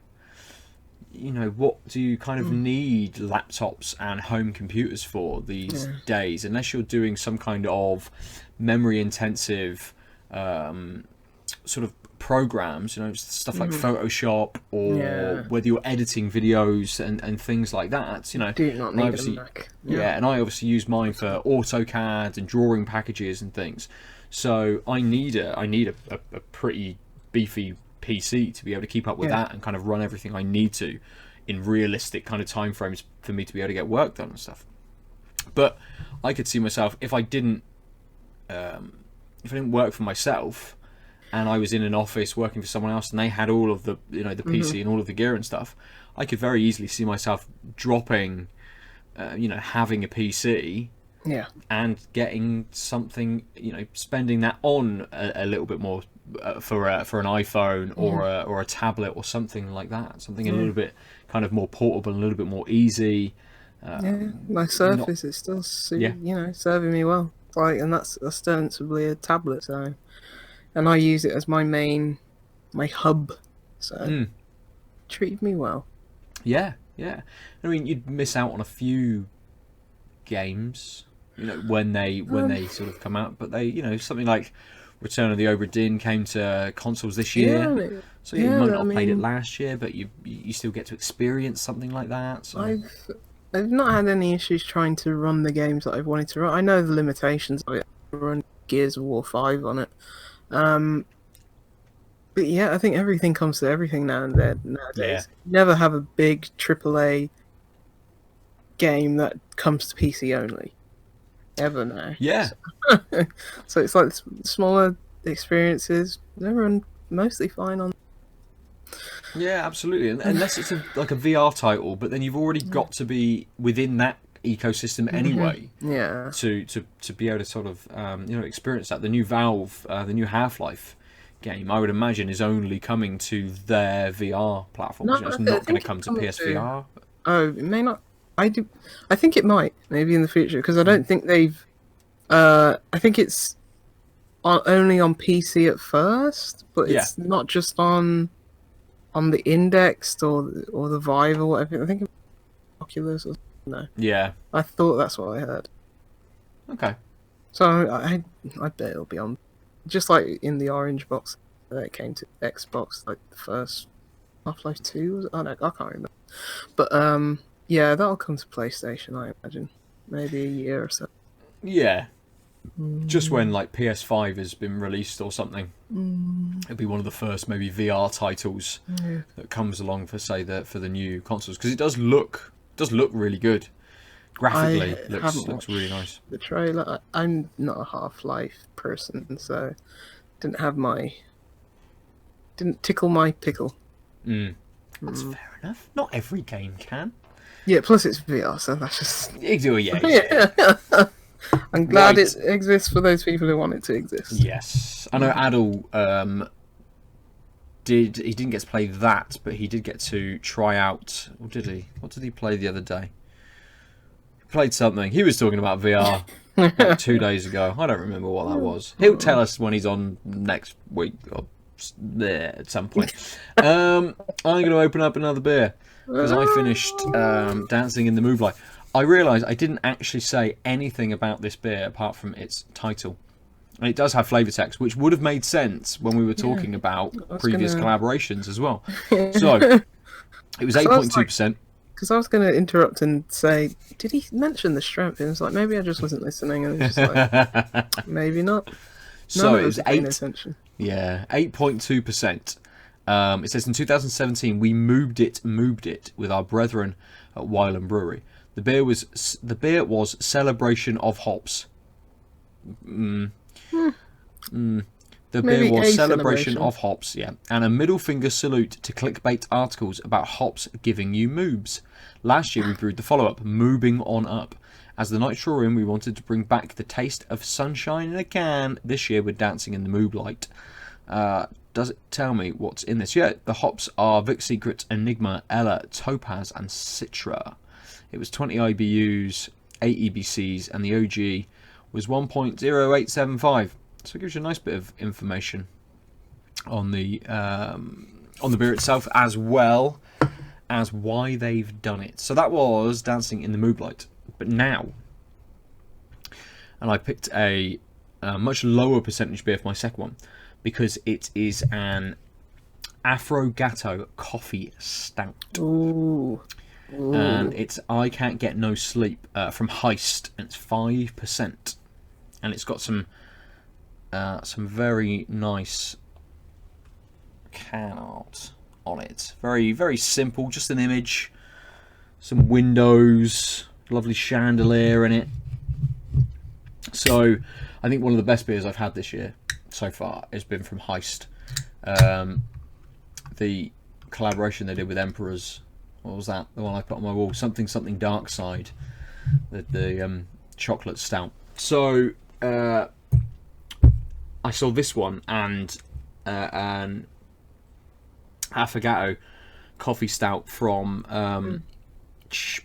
you know, what do you kind of need laptops and home computers for these days, unless you're doing some kind of memory intensive sort of programs, stuff like Photoshop, or whether you're editing videos and things like that, Do not need a Mac. Yeah, and I obviously use mine for AutoCAD and drawing packages and things. So I need a pretty beefy PC to be able to keep up with that and kind of run everything I need to in realistic kind of time frames for me to be able to get work done and stuff. But I could see myself if I didn't work for myself and I was in an office working for someone else and they had all of the the PC and all of the gear and stuff, I could very easily see myself dropping having a PC and getting something, spending that on a little bit more for an iPhone or a tablet or something like that, something a little bit kind of more portable and a little bit more easy. My Surface is still serving me well. And that's ostensibly a tablet, so, and I use it as my hub, so treated me well. Yeah. I mean, you'd miss out on a few games, when they sort of come out, but they, something like Return of the Obra Dinn came to consoles this year, so you might not have played it last year, but you still get to experience something like that. So. I've not had any issues trying to run the games that I've wanted to run. I know the limitations of it. I run Gears of War 5 on it. But yeah, I think everything comes to everything nowadays. You never have a big AAA game that comes to PC only. Ever now. Yeah. So it's like smaller experiences. They run mostly fine on. Yeah, absolutely. Unless it's like a VR title, but then you've already got to be within that ecosystem anyway. Yeah. To be able to sort of experience that. The new Valve, the new Half-Life game, I would imagine, is only coming to their VR platforms. It's not going to come to PSVR. Oh, it may not. I think it might, maybe in the future, because I don't think they've. I think it's only on PC at first, but it's not just on the Indexed or the Vive or whatever. I think it's Oculus or no. Yeah. I thought that's what I heard. Okay. So I bet it'll be on, just like in the orange box that it came to Xbox, like the first Half-Life 2 was it? I can't remember. But yeah, that'll come to PlayStation, I imagine. Maybe a year or so. Yeah. Just when like PS5 has been released or something, it'll be one of the first maybe VR titles that comes along for for the new consoles, because it does look really good. Graphically, looks really nice. The trailer. I'm not a Half-Life person, so didn't tickle my pickle. That's fair enough. Not every game can. Yeah, plus it's VR, so that's just. Yeah. I'm glad it exists for those people who want it to exist. Yes, I know Aadil he didn't get to play that, but he did get to try out. Or did he? What did he play the other day? He played something. He was talking about VR like 2 days ago. I don't remember what that was. He'll tell us when he's on next week or there at some point. I'm going to open up another beer because I finished dancing in the Mooblight. I realised I didn't actually say anything about this beer apart from its title. And it does have flavour text, which would have made sense when we were talking about previous collaborations as well. So, it was 8.2%. Because I was going to interrupt and say, did he mention the strength? And it's like, maybe I just wasn't listening. And it's just like, maybe not. So, it was 8.2%. It says in 2017, we moved it with our brethren at Wylam Brewery. The beer was Celebration of Hops. The beer was Celebration of Hops, yeah. And a middle finger salute to clickbait articles about hops giving you moobs. Last year we brewed the follow-up, Moobing On Up. As the night drew in, we wanted to bring back the taste of sunshine in a can. This year we're dancing in the Mooblight. Does it tell me what's in this? Yeah, the hops are Vic Secret, Enigma, Ella, Topaz, and Citra. It was 20 IBUs, 8 EBCs, and the OG was 1.0875. So it gives you a nice bit of information on the beer itself, as well as why they've done it. So that was Dancing in the Mooblight. But now, and I picked a much lower percentage beer for my second one, because it is an Affogato coffee stout. Ooh. And it's I Can't Get No Sleep from Heist, and it's 5%, and it's got some very nice can art on it. Very, very simple, just an image, some windows, lovely chandelier in it. So I think one of the best beers I've had this year so far has been from Heist. The collaboration they did with Emperors. What was that? The one I put on my wall. Something Dark Side. The chocolate stout. So I saw this one and an Affogato coffee stout from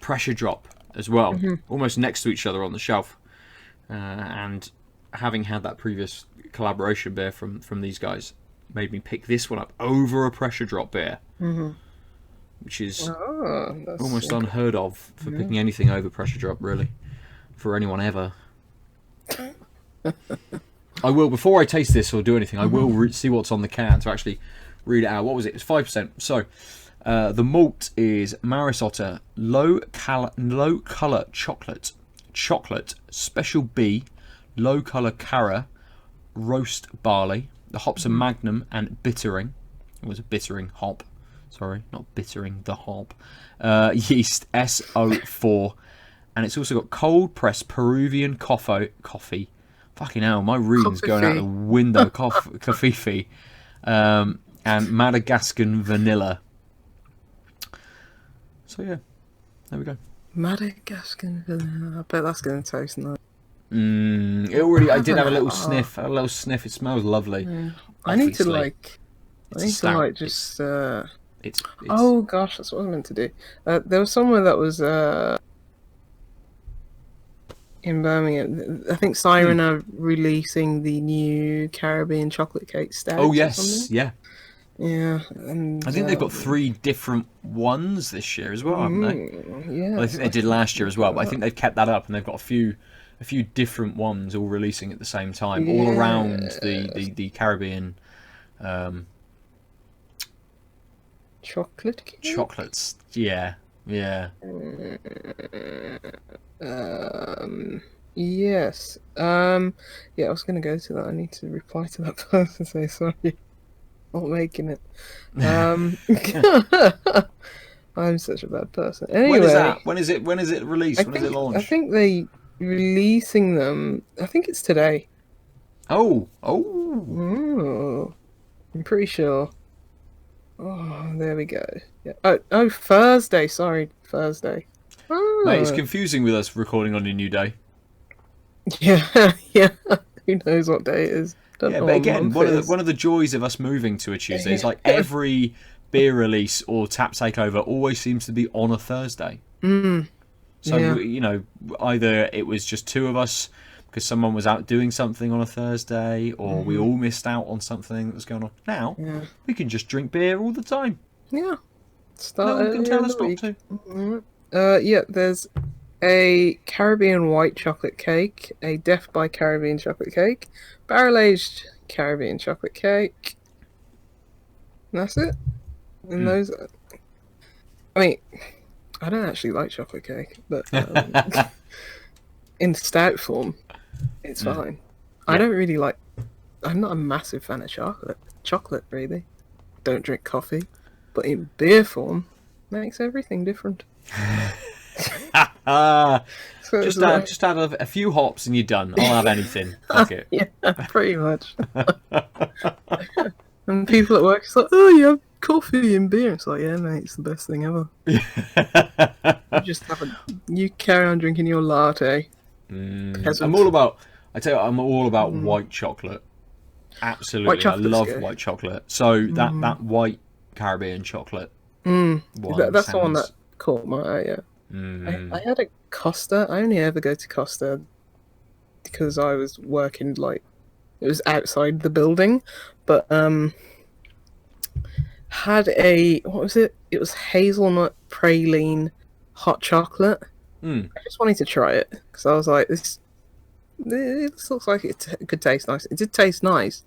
Pressure Drop as well, almost next to each other on the shelf. And having had that previous collaboration beer from these guys, made me pick this one up over a Pressure Drop beer. Which is almost unheard of for picking anything over Pressure Drop, really, for anyone ever. I will, before I taste this or do anything, I will see what's on the can to actually read it out. What was it? It's 5%. So the malt is Maris Otter low color chocolate special B, low color Cara roast barley. The hops are Magnum and Bittering. It was a Bittering hop. Sorry, not Bittering, the hop. Yeast SO4. And it's also got cold pressed Peruvian coffee. Fucking hell, my reading's going out the window. Coffee. And Madagascan vanilla. So yeah, there we go. Madagascan vanilla. I bet that's going to taste nice. I did have a little sniff. It smells lovely. I need to just. It's oh gosh, that's what I was meant to do. There was somewhere that was in Birmingham. I think Siren are releasing the new Caribbean chocolate cake stout. Oh yes, yeah. And I think they've got 3 different ones this year as well, haven't they? Yeah. Well, I think they did last year as well, but I think they've kept that up, and they've got a few different ones all releasing at the same time, all around the Caribbean. Chocolate cake? Chocolates, yeah. Yes. Yeah, I was going to go to that. I need to reply to that person and say sorry. Not making it. I'm such a bad person. Anyway, when is that? When is it released? When is it launched? I think they releasing them. I think it's today. Oh. I'm pretty sure. Oh, there we go. Yeah. Oh, Thursday. Sorry, Thursday. Oh. Mate, it's confusing with us recording on a new day. Yeah. Who knows what day it is? But again, one of the joys of us moving to a Tuesday is like every beer release or tap takeover always seems to be on a Thursday. So either it was just 2 of us because someone was out doing something on a Thursday, or we all missed out on something that was going on. Now we can just drink beer all the time. Yeah, no one can tell us not to. There's a Caribbean white chocolate cake, a Death by Caribbean chocolate cake, barrel-aged Caribbean chocolate cake. And that's it. And those... I mean, I don't actually like chocolate cake, but in stout form, it's fine. I don't really like... I'm not a massive fan of chocolate. Chocolate, really. Don't drink coffee. But in beer form, makes everything different. Just add a few hops and you're done. I'll have anything. Fuck it. Yeah, pretty much. And people at work, it's like, oh, you have coffee and beer. It's like, yeah, mate, it's the best thing ever. You carry on drinking your latte. I'm all about white chocolate. Absolutely, I love white chocolate. So that white Caribbean chocolate. That's the one that caught my eye. Yeah. I had a Costa. I only ever go to Costa because I was working it was outside the building, but had what was it? It was hazelnut praline hot chocolate. I just wanted to try it because I was like, this looks like it could taste nice. It did taste nice,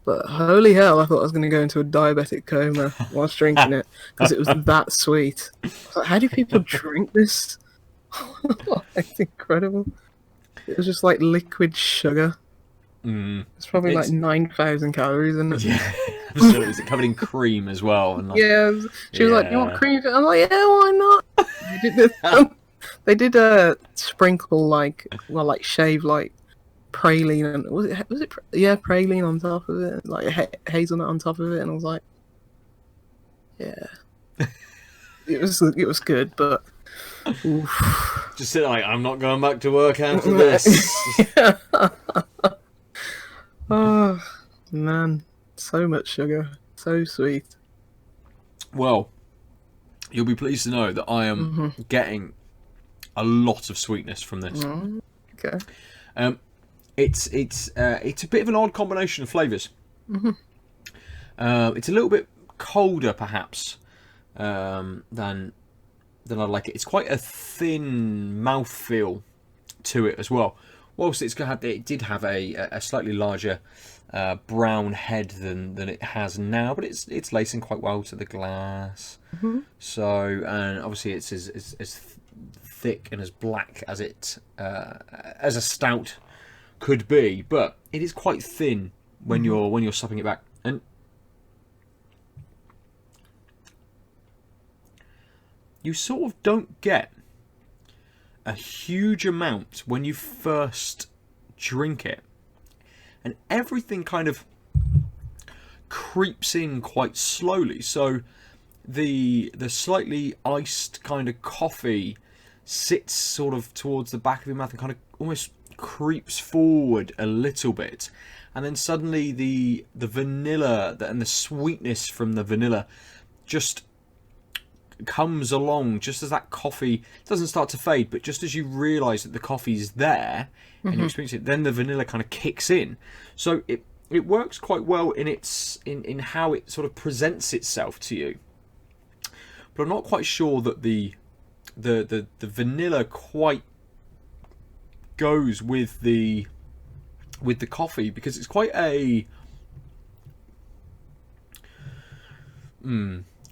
But holy hell, I thought I was going to go into a diabetic coma whilst drinking it because it was that sweet. I was like, how do people drink this? It's incredible. It was just like liquid sugar. It's probably like 9,000 calories in it. Yeah, absolutely. Is it covered in cream as well? And like, Yeah, she was like, "You want cream?" I'm like, "Yeah, why not?" They did sprinkle like shave like praline and was it praline on top of it, like hazelnut on top of it, and I was like, yeah, it was good, but oof. Just sit like, I'm not going back to work after this. Oh man, so much sugar, so sweet. Well, you'll be pleased to know that I am getting a lot of sweetness from this. Okay. It's a bit of an odd combination of flavours. It's a little bit colder, perhaps, than I like it. It's quite a thin mouthfeel to it as well. Whilst it did have a slightly larger brown head than it has now, but it's lacing quite well to the glass. So, and obviously it's as thick and as black as as a stout could be, but it is quite thin when you're supping it back. And you sort of don't get a huge amount when you first drink it, and everything kind of creeps in quite slowly. So the slightly iced kind of coffee sits sort of towards the back of your mouth and kind of almost creeps forward a little bit, and then suddenly the vanilla and the sweetness from the vanilla just comes along just as that coffee doesn't start to fade, but just as you realise that the coffee's there and you experience it, then the vanilla kind of kicks in. So it works quite well in how it sort of presents itself to you. But I'm not quite sure that the vanilla quite goes with the coffee, because it's quite a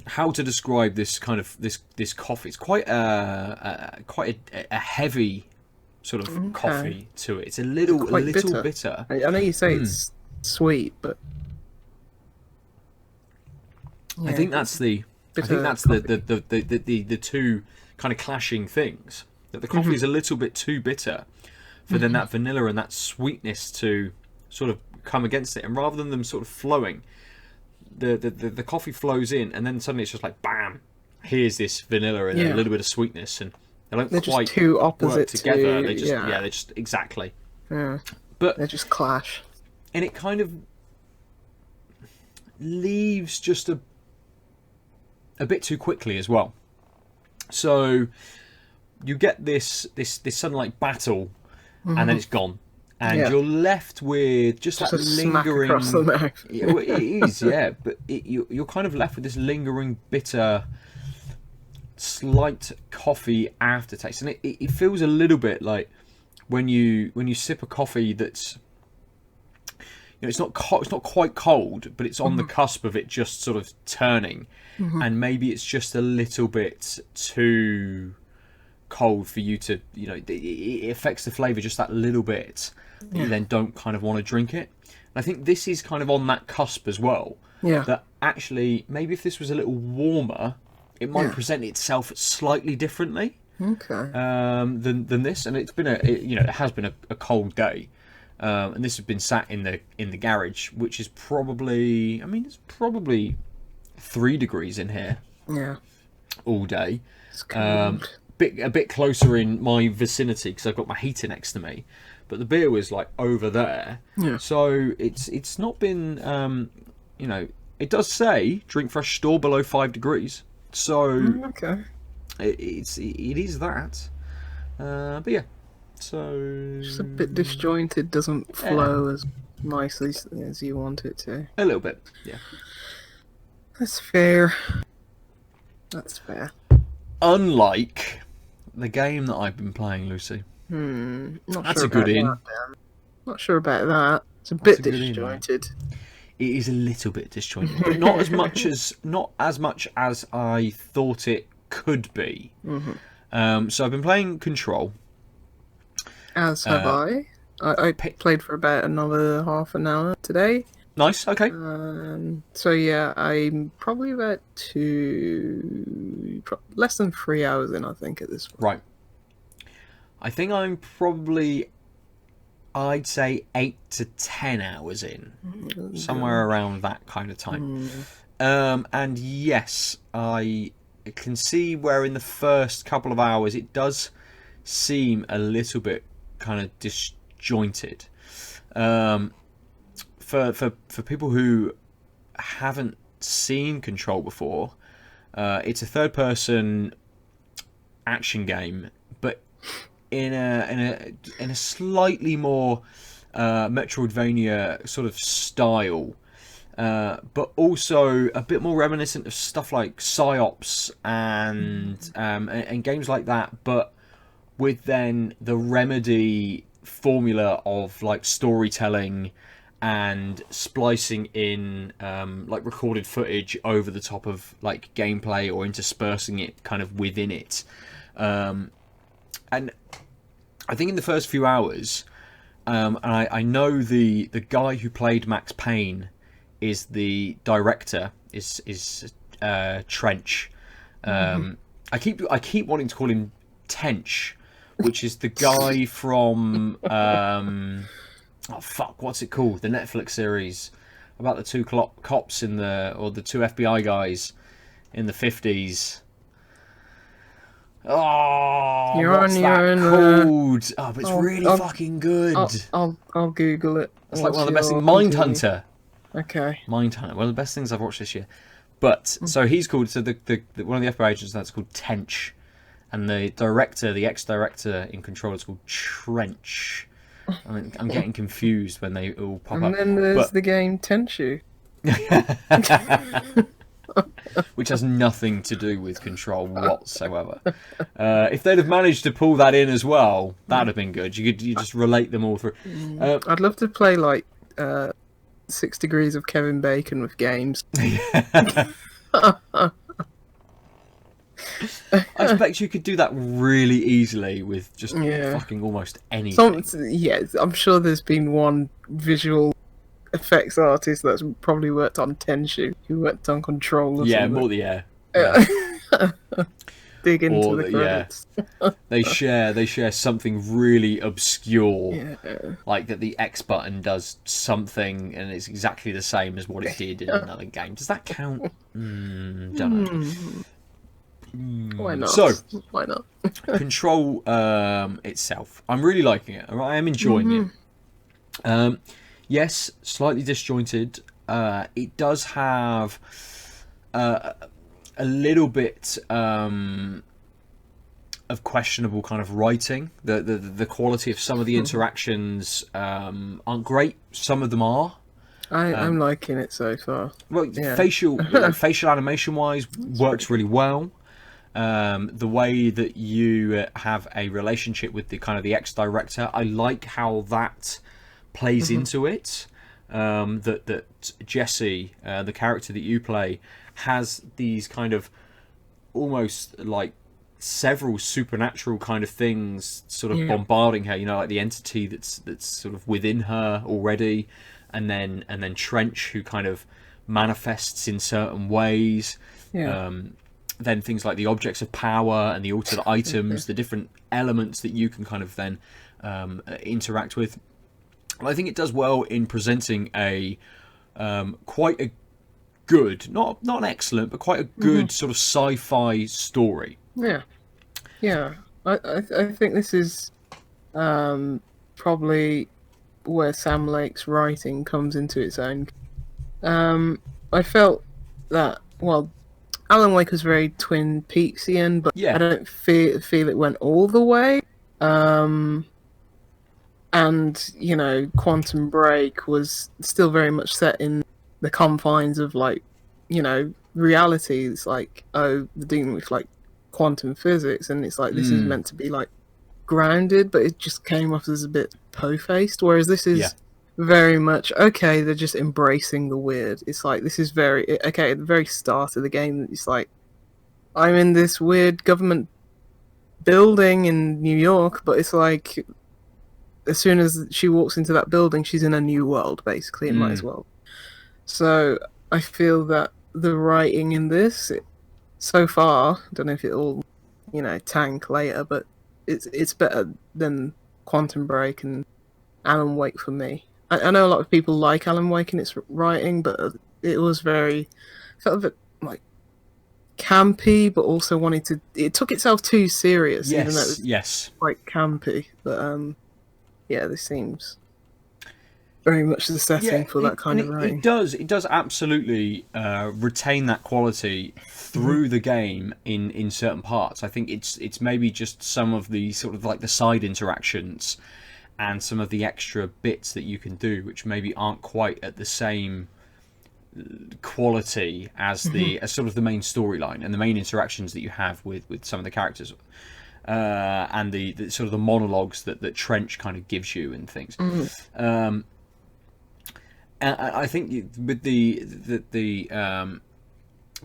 how to describe this kind of this coffee. It's quite a heavy sort of coffee to it. It's a little bitter. I know you say it's sweet, but yeah, I think that's the two kind of clashing things. That the coffee is a little bit too bitter for then that vanilla and that sweetness to sort of come against it, and rather than them sort of flowing, the coffee flows in, and then suddenly it's just like bam, here's this vanilla and a little bit of sweetness, and they're quite just too opposite work together. They just they just exactly. Yeah. But they just clash, and it kind of leaves just a bit too quickly as well. So you get this sudden like battle, and then it's gone. And you're left with just that lingering. Across the mouth. It is, yeah. But you're kind of left with this lingering, bitter, slight coffee aftertaste, and it feels a little bit like when you sip a coffee that's, it's not quite cold, but it's on the cusp of it just sort of turning, and maybe it's just a little bit too cold for you to, it affects the flavour just that little bit. You then don't kind of want to drink it. And I think this is kind of on that cusp as well. Yeah. That actually, maybe if this was a little warmer, it might present itself slightly differently. Okay. Than this, and it's been it has been a cold day, and this has been sat in the garage, which is probably, it's probably 3 degrees in here. Yeah. All day. It's cold. A bit closer in my vicinity because I've got my heater next to me, but the beer was like over there. Yeah. So it's not been it does say drink fresh store below 5 degrees. So okay. It is that. But yeah. So just a bit disjointed, doesn't flow as nicely as you want it to. A little bit, yeah. That's fair. That's fair. Unlike the game that I've been playing, Lucy. Not That's sure a good about in. That, not sure about that. It's a bit disjointed. it is a little bit disjointed, but not as much as I thought it could be. So I've been playing Control. As have I. I played for about another half an hour today. Nice, okay. So yeah, I'm probably about less than 3 hours in, I think, at this point. Right. I think I'm probably, I'd say 8 to 10 hours in, somewhere around that kind of time. And yes, I can see where in the first couple of hours it does seem a little bit kind of disjointed. For people who haven't seen Control before, it's a third-person action game, but in a slightly more Metroidvania sort of style, but also a bit more reminiscent of stuff like Psyops and games like that, but with then the Remedy formula of like storytelling and splicing in like recorded footage over the top of like gameplay or interspersing it kind of within it. And I think in the first few hours, and I know the guy who played Max Payne is the director, is Trench. I keep wanting to call him Tench, which is the guy from oh fuck, what's it called? The Netflix series about the two cops the two FBI guys in the 50s. Oh, what's that called? Oh, but it's really fucking good. I'll Google it. It's like one of the best things. Mindhunter. Okay. Mindhunter. One of the best things I've watched this year. But so he's called. So the one of the FBI agents that's called Tench, and the director, the ex-director in Control, is called Trench. I mean, I'm getting confused when they all pop up. And then there's the game Tenchu. Which has nothing to do with Control whatsoever. If they'd have managed to pull that in as well, that'd have been good. You just relate them all through. I'd love to play like 6 Degrees of Kevin Bacon with games. I expect you could do that really easily with just fucking almost anything. I'm sure there's been one visual effects artist that's probably worked on Tenchu, who worked on Control or something. Dig into the credits. They share something really obscure, like that the X button does something and it's exactly the same as what it did in another game. Does that count? Don't know. Why not? So, why not? Control itself, I'm really liking it. I am enjoying it. Yes, slightly disjointed. It does have a little bit of questionable kind of writing. The quality of some of the interactions aren't great. Some of them are. I'm liking it so far. Well, facial animation wise works really well. The way that you have a relationship with the kind of the ex-director, I like how that plays into it. That Jesse, the character that you play, has these kind of almost like several supernatural kind of things sort of bombarding her. You know, like the entity that's sort of within her already, and then Trench, who kind of manifests in certain ways. Then things like the objects of power and the alternate items, the different elements that you can kind of then interact with. I think it does well in presenting a quite a good, not an excellent, but quite a good sort of sci-fi story. I think this is probably where Sam Lake's writing comes into its own. I felt that, well, Alan Wake was very Twin Peaksian, but I don't feel it went all the way. And, you know, Quantum Break was still very much set in the confines of, like, you know, reality. It's like, oh, they're dealing with, like, quantum physics, and it's like, this is meant to be, like, grounded, but it just came off as a bit po-faced, whereas this is very much okay. They're just embracing the weird. It's like this is very okay at the very start of the game. It's like I'm in this weird government building in New York, but it's like as soon as she walks into that building, she's in a new world. Basically, it might as well. So I feel that the writing in this, so far, I don't know if it'll, tank later, but it's better than Quantum Break and Alan Wake for me. I know a lot of people like Alan Wake and its writing, but it was felt a bit like campy, but also it took itself too serious, even though it was quite campy. But yeah, this seems very much the setting for that kind of writing. It does absolutely retain that quality through the game in certain parts. I think it's maybe just some of the sort of like the side interactions and some of the extra bits that you can do, which maybe aren't quite at the same quality as as sort of the main storyline and the main interactions that you have with some of the characters. And the sort of the monologues that Trench kind of gives you and things. And I think with the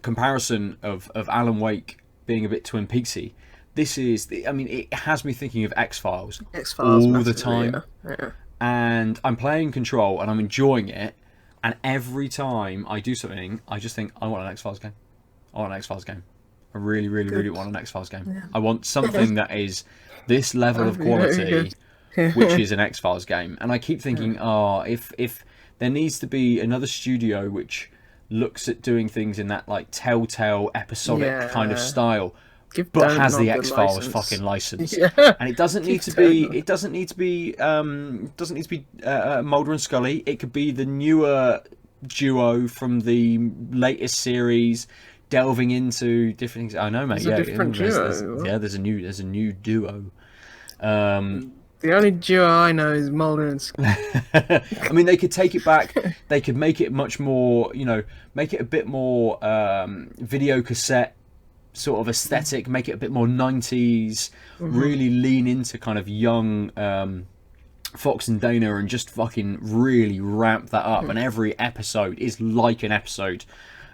comparison of Alan Wake being a bit Twin Peaksy, this is it has me thinking of X-Files all the time. Yeah. And I'm playing Control and I'm enjoying it, and every time I do something, I just think I want an X-Files game. I want an X-Files game. I really, really, really want an X-Files game. Yeah. I want something that is this level of quality, which is an X-Files game. And I keep thinking, if there needs to be another studio which looks at doing things in that like Telltale episodic kind of style, but has the X-Files fucking license. And it doesn't need to be. It doesn't need to be. Doesn't need to be Mulder and Scully. It could be the newer duo from the latest series, delving into different things. I know, mate. There's a different duo. There's a new duo. The only duo I know is Mulder and Scully. I mean, they could take it back. They could make it much more. Make it a bit more video cassette sort of aesthetic. Make it a bit more 90s. Really lean into kind of young Fox and Dana and just fucking really ramp that up. And every episode is like an episode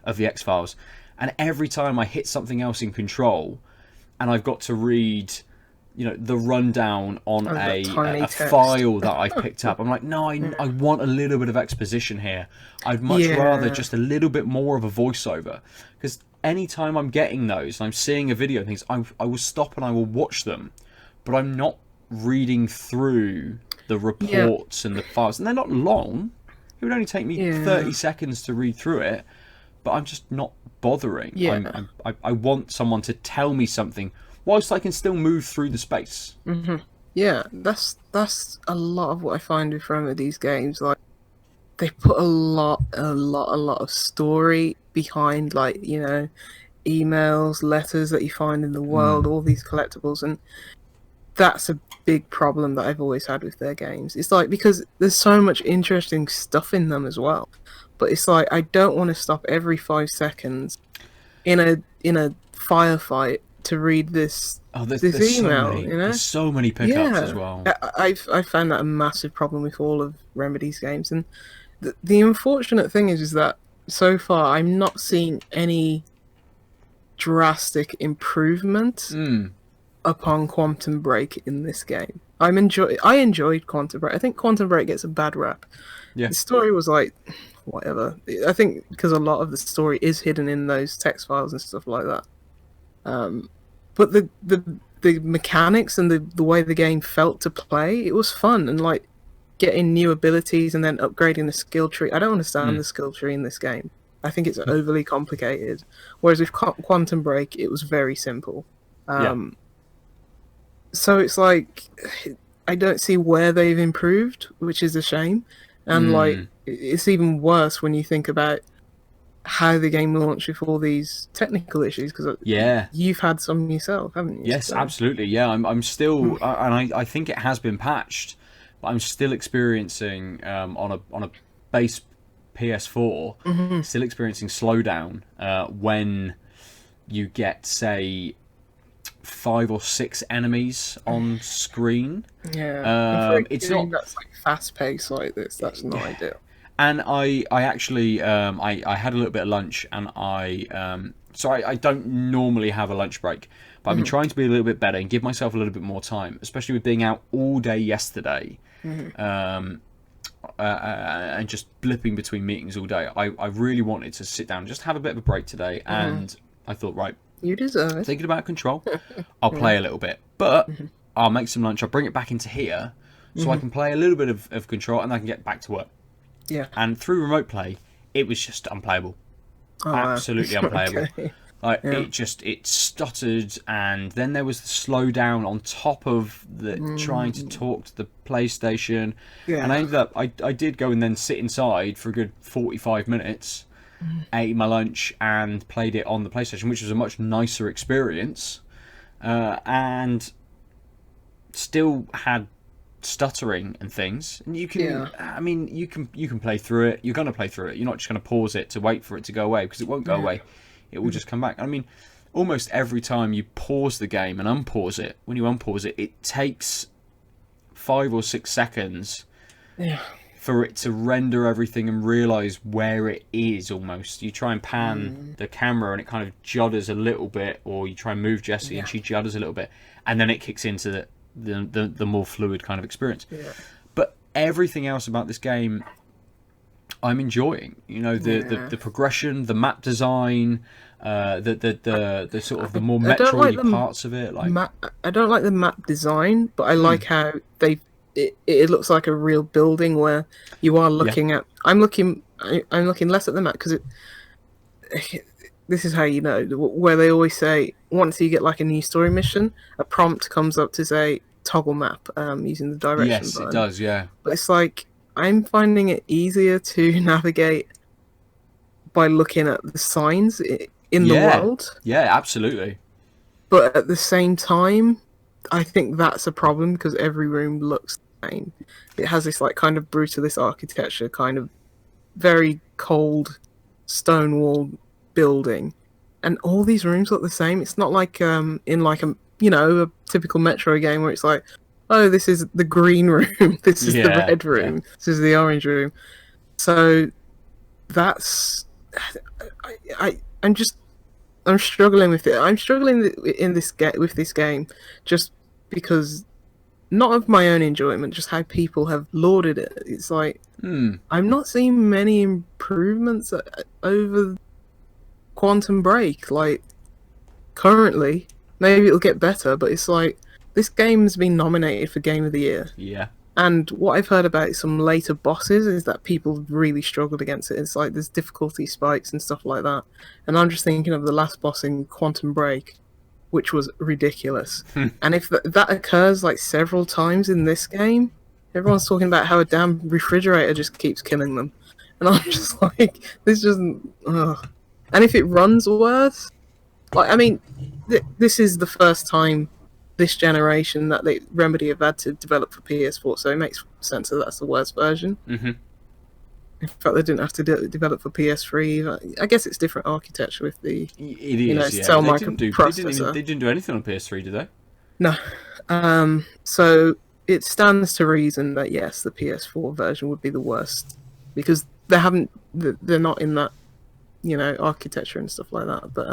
of the X-Files. And every time I hit something else in Control, and I've got to read, the rundown on a file that I picked up, I'm like, no, I want a little bit of exposition here. I'd much rather just a little bit more of a voiceover. Because anytime I'm getting those, and I'm seeing a video and things, I will stop and I will watch them. But I'm not reading through the reports and the files. And they're not long. It would only take me 30 seconds to read through it. But I'm just not bothering. I want someone to tell me something whilst I can still move through the space. Yeah, that's a lot of what I find with Remedy's games. Like, they put a lot of story behind, like, emails, letters that you find in the world, all these collectibles, and that's a big problem that I've always had with their games. It's like, because there's so much interesting stuff in them as well. But it's like, I don't want to stop every 5 seconds in a firefight to read this email. There's so many pickups as well. I found that a massive problem with all of Remedy's games, and the unfortunate thing is that so far I'm not seeing any drastic improvement upon Quantum Break in this game. I enjoyed Quantum Break. I think Quantum Break gets a bad rap. Yeah. The story was like, whatever. I think because a lot of the story is hidden in those text files and stuff like that. But the mechanics and the way the game felt to play, it was fun, and like getting new abilities and then upgrading the skill tree. I don't understand the skill tree in this game. I think it's overly complicated. Whereas with Quantum Break, it was very simple. So it's like, I don't see where they've improved, which is a shame. And like, it's even worse when you think about how the game launched with all these technical issues, because you've had some yourself, haven't you? Yes, absolutely. Yeah, I'm still, and I think it has been patched, but I'm still experiencing on a base PS4, still experiencing slowdown when you get, say, 5 or 6 enemies on screen. Yeah, for a It's game not. that's like fast paced like this, that's not ideal. And I actually I had a little bit of lunch, and I don't normally have a lunch break, but I've been trying to be a little bit better and give myself a little bit more time, especially with being out all day yesterday, and just blipping between meetings all day. I really wanted to sit down and just have a bit of a break today, and I thought, right, You deserve it. thinking about Control, I'll play a little bit, but I'll make some lunch, I'll bring it back into here, so I can play a little bit of Control, and I can get back to work. Yeah. And through remote play, it was just unplayable. Oh, Absolutely wow. unplayable. Okay. Like Yeah. it stuttered, and then there was the slowdown on top of the trying to talk to the PlayStation. Yeah. And I ended up I did go and then sit inside for a good 45 minutes, ate my lunch, and played it on the PlayStation, which was a much nicer experience. And still had stuttering and things, and you can I mean you can play through it. You're going to play through it. You're not just going to pause it to wait for it to go away, because it won't go away. It will just come back. I mean, almost every time you pause the game and unpause it, when you unpause it, it takes 5 or 6 seconds for it to render everything and realize where it is. Almost, you try and pan the camera and it kind of judders a little bit, or you try and move Jessie and she judders a little bit, and then it kicks into the more fluid kind of experience. But everything else about this game I'm enjoying. You know, the progression, the map design, the sort of the more Metroid parts of it. Like I don't like the map design, but I like how it looks like a real building where you are looking at. I'm looking less at the map, because this is how you know, where they always say once you get like a new story mission, a prompt comes up to say toggle map using the direction button. It does, yeah. But it's like, I'm finding it easier to navigate by looking at the signs in the world. Yeah, absolutely. But at the same time, I think that's a problem, because every room looks the same. It has this like kind of brutalist architecture, kind of very cold stone wall building, and all these rooms look the same. It's not like in like a typical Metro game where it's like, oh, this is the green room, this is the red room, this is the orange room. So that's I'm struggling with it. I'm struggling with this game just because, not of my own enjoyment, just how people have lauded it. It's like I'm not seeing many improvements over Quantum Break. Like currently, maybe it'll get better, but it's like this game's been nominated for Game of the Year. Yeah. And what I've heard about some later bosses is that people really struggled against it. It's like there's difficulty spikes and stuff like that. And I'm just thinking of the last boss in Quantum Break, which was ridiculous. And if that occurs like several times in this game, everyone's talking about how a damn refrigerator just keeps killing them. And I'm just like, this doesn't... Ugh. And if it runs worse... Like, I mean, this is the first time this generation that Remedy have had to develop for PS4, so it makes sense that that's the worst version. In fact, they didn't have to develop for PS3. I guess it's different architecture with the Cell microprocessor. They didn't do anything on PS3, did they? No. So it stands to reason that yes, the PS4 version would be the worst, because they're not in that architecture and stuff like that. But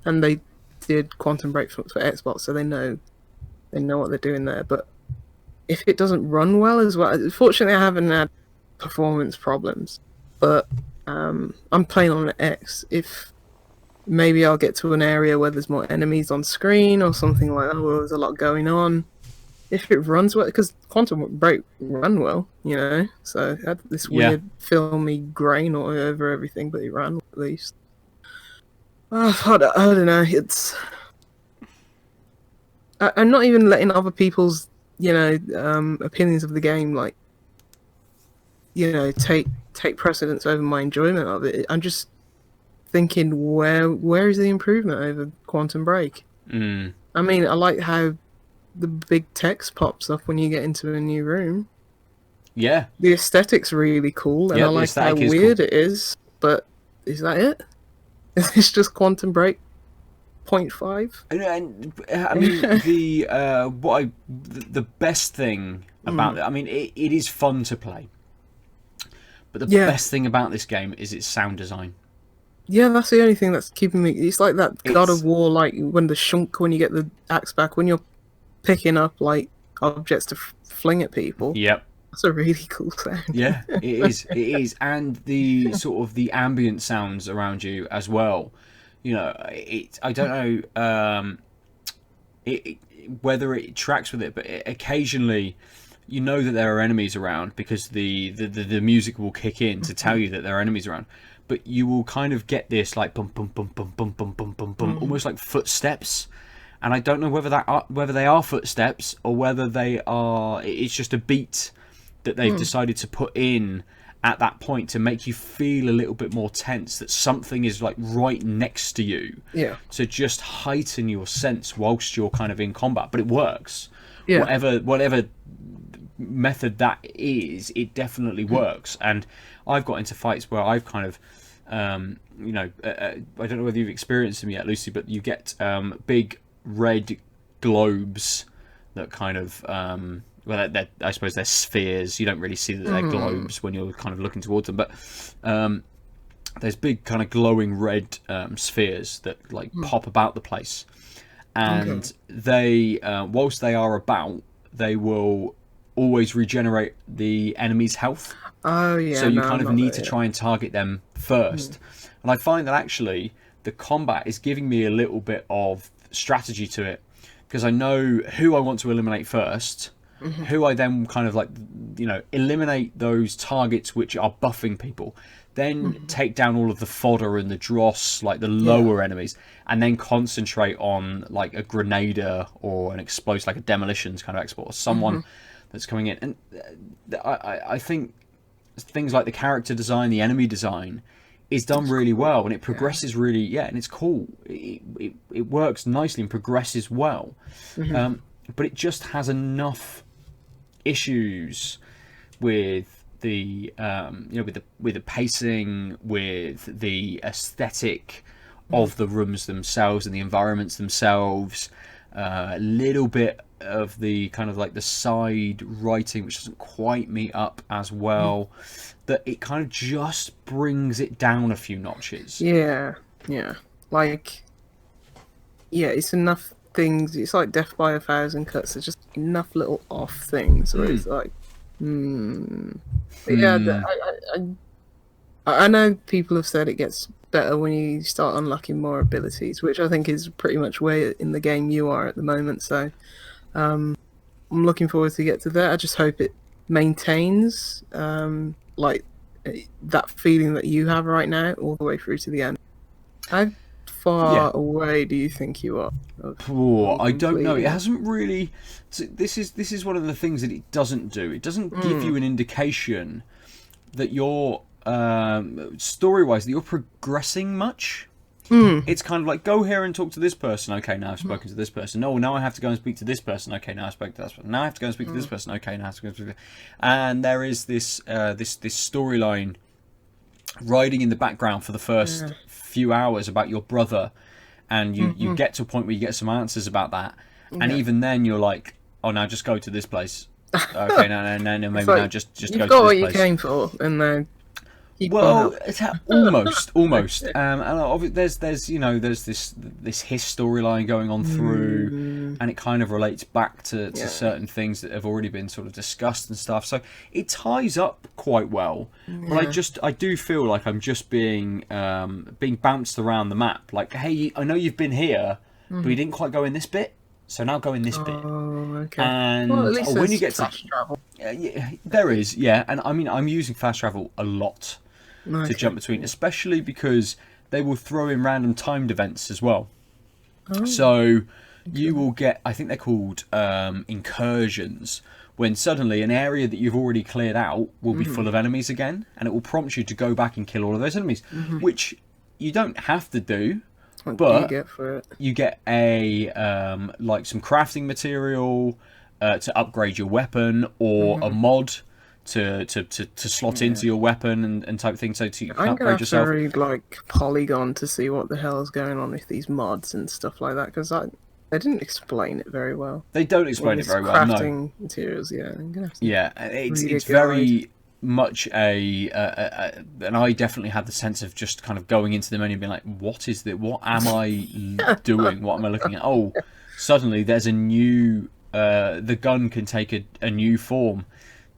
and they did Quantum Break for Xbox, so they know what they're doing there. But if it doesn't run well as well, fortunately I haven't had performance problems, but I'm playing on an X. If maybe I'll get to an area where there's more enemies on screen or something like that, where there's a lot going on. If it runs well, because Quantum Break ran well, so it had this weird filmy grain all over everything, but it ran at least. I don't know. I'm not even letting other people's, opinions of the game, like, take precedence over my enjoyment of it. I'm just thinking, where is the improvement over Quantum Break? I mean, I like how the big text pops up when you get into a new room. Yeah. The aesthetic's really cool, and I like how weird it is, but is that it? Is this just Quantum Break 0.5. And I mean, the best thing about it, I mean, it is fun to play, but the best thing about this game is its sound design. Yeah, that's the only thing that's keeping me. It's like that God of War, like when the shunk, when you get the axe back, when you're picking up like objects to fling at people. Yep. That's a really cool sound. Yeah, it is. It is, and the sort of the ambient sounds around you as well. You know, I don't know whether it tracks with it, but occasionally, you know that there are enemies around because the music will kick in to tell you that there are enemies around. But you will kind of get this like bum bum bum bum bum bum bum bum bum, almost like footsteps. And I don't know whether they are footsteps or whether they are. It's just a beat that they've decided to put in at that point to make you feel a little bit more tense, that something is like right next to you. Yeah. To just heighten your sense whilst you're kind of in combat. But it works. Yeah. Whatever method that is, it definitely works. And I've got into fights where I've kind of, I don't know whether you've experienced them yet, Lucy, but you get big red globes that kind of, I suppose they're spheres. You don't really see that they're globes when you're kind of looking towards them, but there's big kind of glowing red spheres that like pop about the place, and they, whilst they are about, they will always regenerate the enemy's health. Oh yeah. So you kind of need to try and target them first. And I find that actually the combat is giving me a little bit of strategy to it, because I know who I want to eliminate first, who I then kind of like, eliminate those targets which are buffing people, then take down all of the fodder and the dross, like the lower enemies, and then concentrate on like a grenader or an explosive, like a demolitions kind of expert, or someone that's coming in. And I think things like the character design, the enemy design is done really well, and it progresses really, and it's cool. It works nicely and progresses well, but it just has enough issues with the with the pacing, with the aesthetic of the rooms themselves and the environments themselves. A little bit of the kind of like the side writing, which doesn't quite meet up as well, that it kind of just brings it down a few notches. It's enough things. It's like death by 1,000 cuts. There's just enough little off things where it's like I know people have said it gets better when you start unlocking more abilities, which I think is pretty much where in the game you are at the moment. So I'm looking forward to get to that. I just hope it maintains like that feeling that you have right now all the way through to the end. How far away do you think you are? I don't know. It hasn't really. So this is one of the things that it doesn't do. It doesn't give you an indication that you're story-wise that you're progressing much. It's kind of like, go here and talk to this person. Okay, now I've spoken to this person. No, now I have to go and speak to this person. Okay, now I spoke to that person. Now I have to go and speak to this person. Okay, now I have to go and speak to... And there is this this storyline riding in the background for the first few hours about your brother, and you get to a point where you get some answers about that, and even then you're like, oh, now just go to this place. Okay, no, maybe like, now just go to this place. You've got what you came for, and then. Well, it's almost. And there's this Heist storyline going on through, and it kind of relates back to certain things that have already been sort of discussed and stuff. So it ties up quite well. But I do feel like I'm just being bounced around the map. Like, hey, I know you've been here, but you didn't quite go in this bit. So now go in this bit. Oh, okay. And well, at least when you get fast travel. There is, and I mean, I'm using fast travel a lot. To jump between, especially because they will throw in random timed events as well. So you will get, I think they're called incursions, when suddenly an area that you've already cleared out will be full of enemies again, and it will prompt you to go back and kill all of those enemies, which you don't have to do. What but do you get for it? You get a like some crafting material to upgrade your weapon, or a mod to slot into your weapon and type thing, so you can I'm gonna upgrade have yourself. to read like Polygon to see what the hell is going on with these mods and stuff like that, because they didn't explain it very well. They don't explain it very well. No. Crafting materials, yeah. I'm gonna have to It's very much and I definitely had the sense of just kind of going into the menu and being like, what is this? What am I doing? What am I looking at? Oh, suddenly there's a new the gun can take a new form.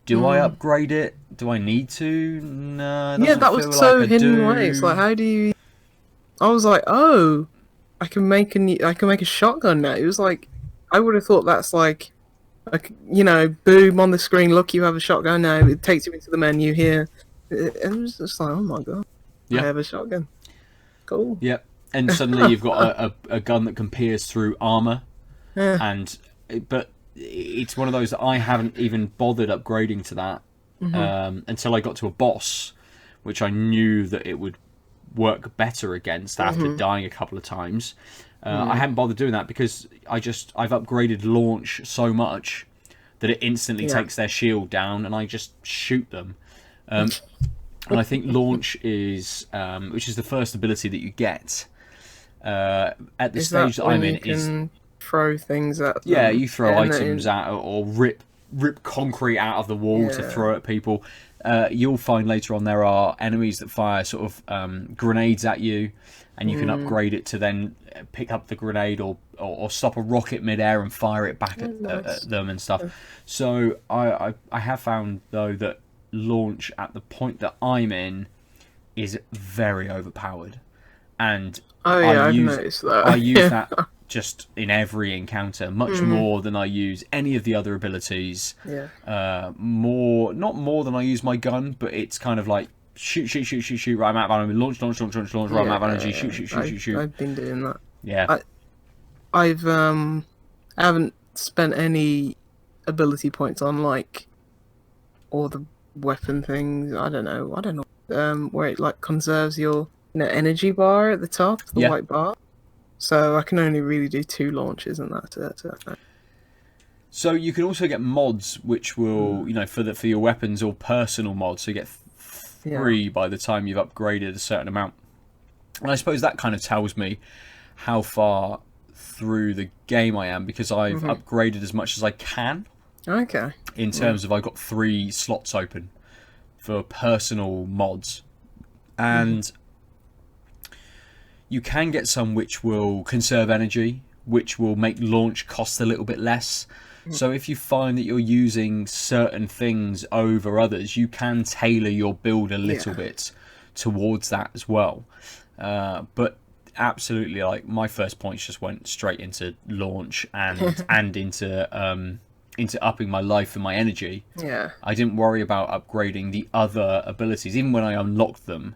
Do I upgrade it? Do I need to? No. Yeah, that was so hidden away. It's like, how do you? I was like, oh, I can make a shotgun now. It was like, I would have thought that's like, boom on the screen. Look, you have a shotgun now. It takes you into the menu here. It was just like, oh my god, I have a shotgun. Cool. Yep. And suddenly you've got a gun that can pierce through armor, but it's one of those that I haven't even bothered upgrading to that until I got to a boss, which I knew that it would work better against after dying a couple of times. I hadn't bothered doing that because I've upgraded launch so much that it instantly takes their shield down and I just shoot them. And I think launch is, which is the first ability that you get at the stage that I'm in, is throw things at them. Yeah, you throw items at or rip concrete out of the wall to throw at people. You'll find later on there are enemies that fire sort of grenades at you, and you can upgrade it to then pick up the grenade or stop a rocket midair and fire it back at them and stuff. So I have found though that launch at the point that I'm in is very overpowered, and I've noticed that. I use that just in every encounter, much more than I use any of the other abilities. Not more than I use my gun, but it's kind of like shoot, right, I'm out of ammo, launch, right, I'm out of energy, shoot. I've been doing that. Yeah. I haven't spent any ability points on like all the weapon things. I don't know. Where it like conserves your energy bar at the top, the white bar. So I can only really do 2 launches, and that's it. So you can also get mods, which will, for your weapons or personal mods. So you get 3 by the time you've upgraded a certain amount. And I suppose that kind of tells me how far through the game I am, because I've upgraded as much as I can. Okay. In terms of I've got 3 slots open for personal mods, and you can get some which will conserve energy, which will make launch cost a little bit less. So if you find that you're using certain things over others, you can tailor your build a little bit towards that as well. But absolutely, like, my first points just went straight into launch and into upping my life and my energy. I didn't worry about upgrading the other abilities. Even when I unlocked them,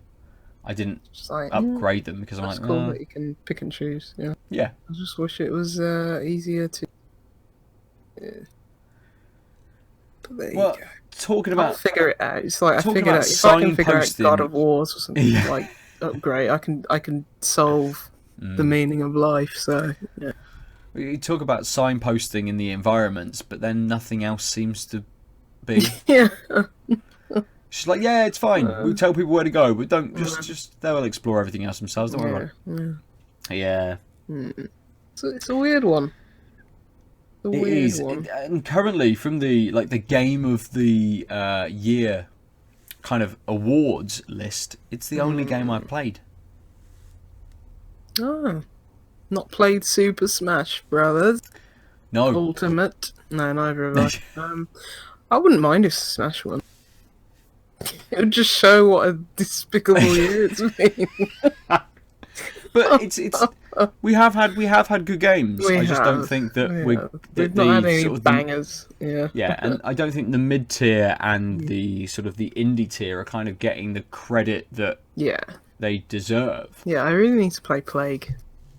I didn't upgrade them because I'm like, cool that you can pick and choose. Yeah. I just wish it was easier to. But there you go. Talking about, I'll figure it out. It's like I figured out if I can figure out God of Wars or something like upgrade, I can solve the meaning of life. So you talk about signposting in the environments, but then nothing else seems to be. She's like, yeah, it's fine. We'll tell people where to go, but don't just they'll explore everything else themselves. Don't worry about it. Yeah. So it's a weird one. It is, and currently from the game of the year kind of awards list, it's the only game I've played. Oh, not played Super Smash Brothers. No. Ultimate. No, neither have I. I wouldn't mind if Smash won. It would just show what a despicable year it's been. But it's we have had good games. I just don't think that we've not had any sort of bangers. Yeah, and I don't think the mid tier and the sort of the indie tier are kind of getting the credit that they deserve. Yeah, I really need to play Plague.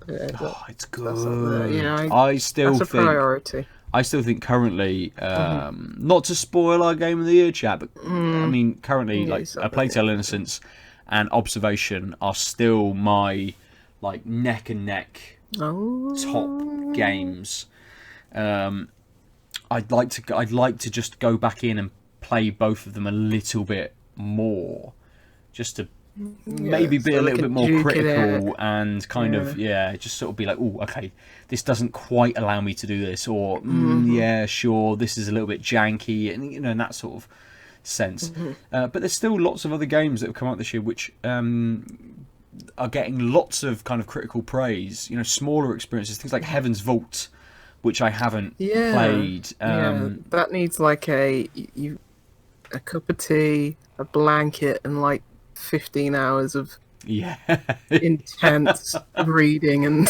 It's good. I still that's a think priority. I still think currently, not to spoil our game of the year chat, but I mean currently like A Plague Tale Innocence and Observation are still my like neck and neck top games. I'd like to just go back in and play both of them a little bit more, just to maybe be a little bit more critical and kind of just sort of be like, oh, okay, this doesn't quite allow me to do this, or yeah, sure, this is a little bit janky, and in that sort of sense. But there's still lots of other games that have come out this year which are getting lots of kind of critical praise. Smaller experiences, things like Heaven's Vault, which I haven't played. That needs like a cup of tea, a blanket, and like 15 hours of intense reading and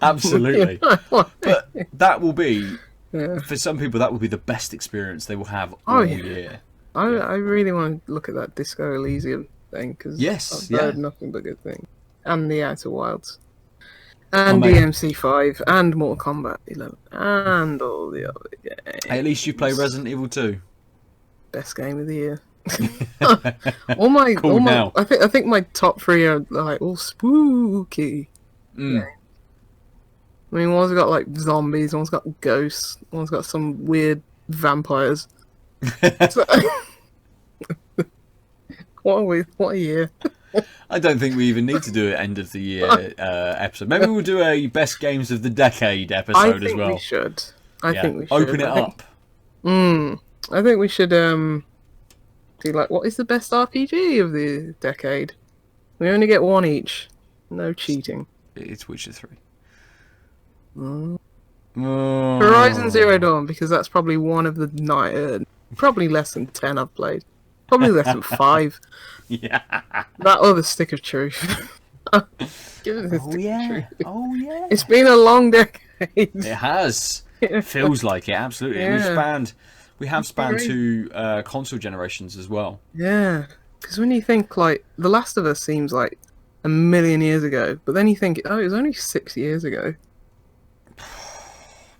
absolutely. But that will be for some people, that will be the best experience they will have all year. I really want to look at that Disco Elysium thing, because I've heard nothing but good things. And the Outer Wilds. And DMC5, and Mortal Kombat 11, and all the other games. Hey, at least you play Resident Evil 2. Best game of the year. I think my top 3 are like all spooky. Yeah. I mean, one's got like zombies, one's got ghosts, one's got some weird vampires. What a year. I don't think we even need to do an end of the year episode. Maybe we'll do a best games of the decade episode as well. We should. I think we should. Open it up. I think we should do like, what is the best RPG of the decade? We only get one each. No cheating. It's Witcher 3. Horizon Zero Dawn, because that's probably one of the probably less than 10 I've played. Probably less than 5. Yeah. That other Stick of Truth. Give it Stick of Truth. Oh yeah. It's been a long decade. It has. It feels like it, absolutely. Yeah. We have spanned 2 console generations as well. Yeah. Because when you think, like, The Last of Us seems like a million years ago, but then you think, it was only 6 years ago.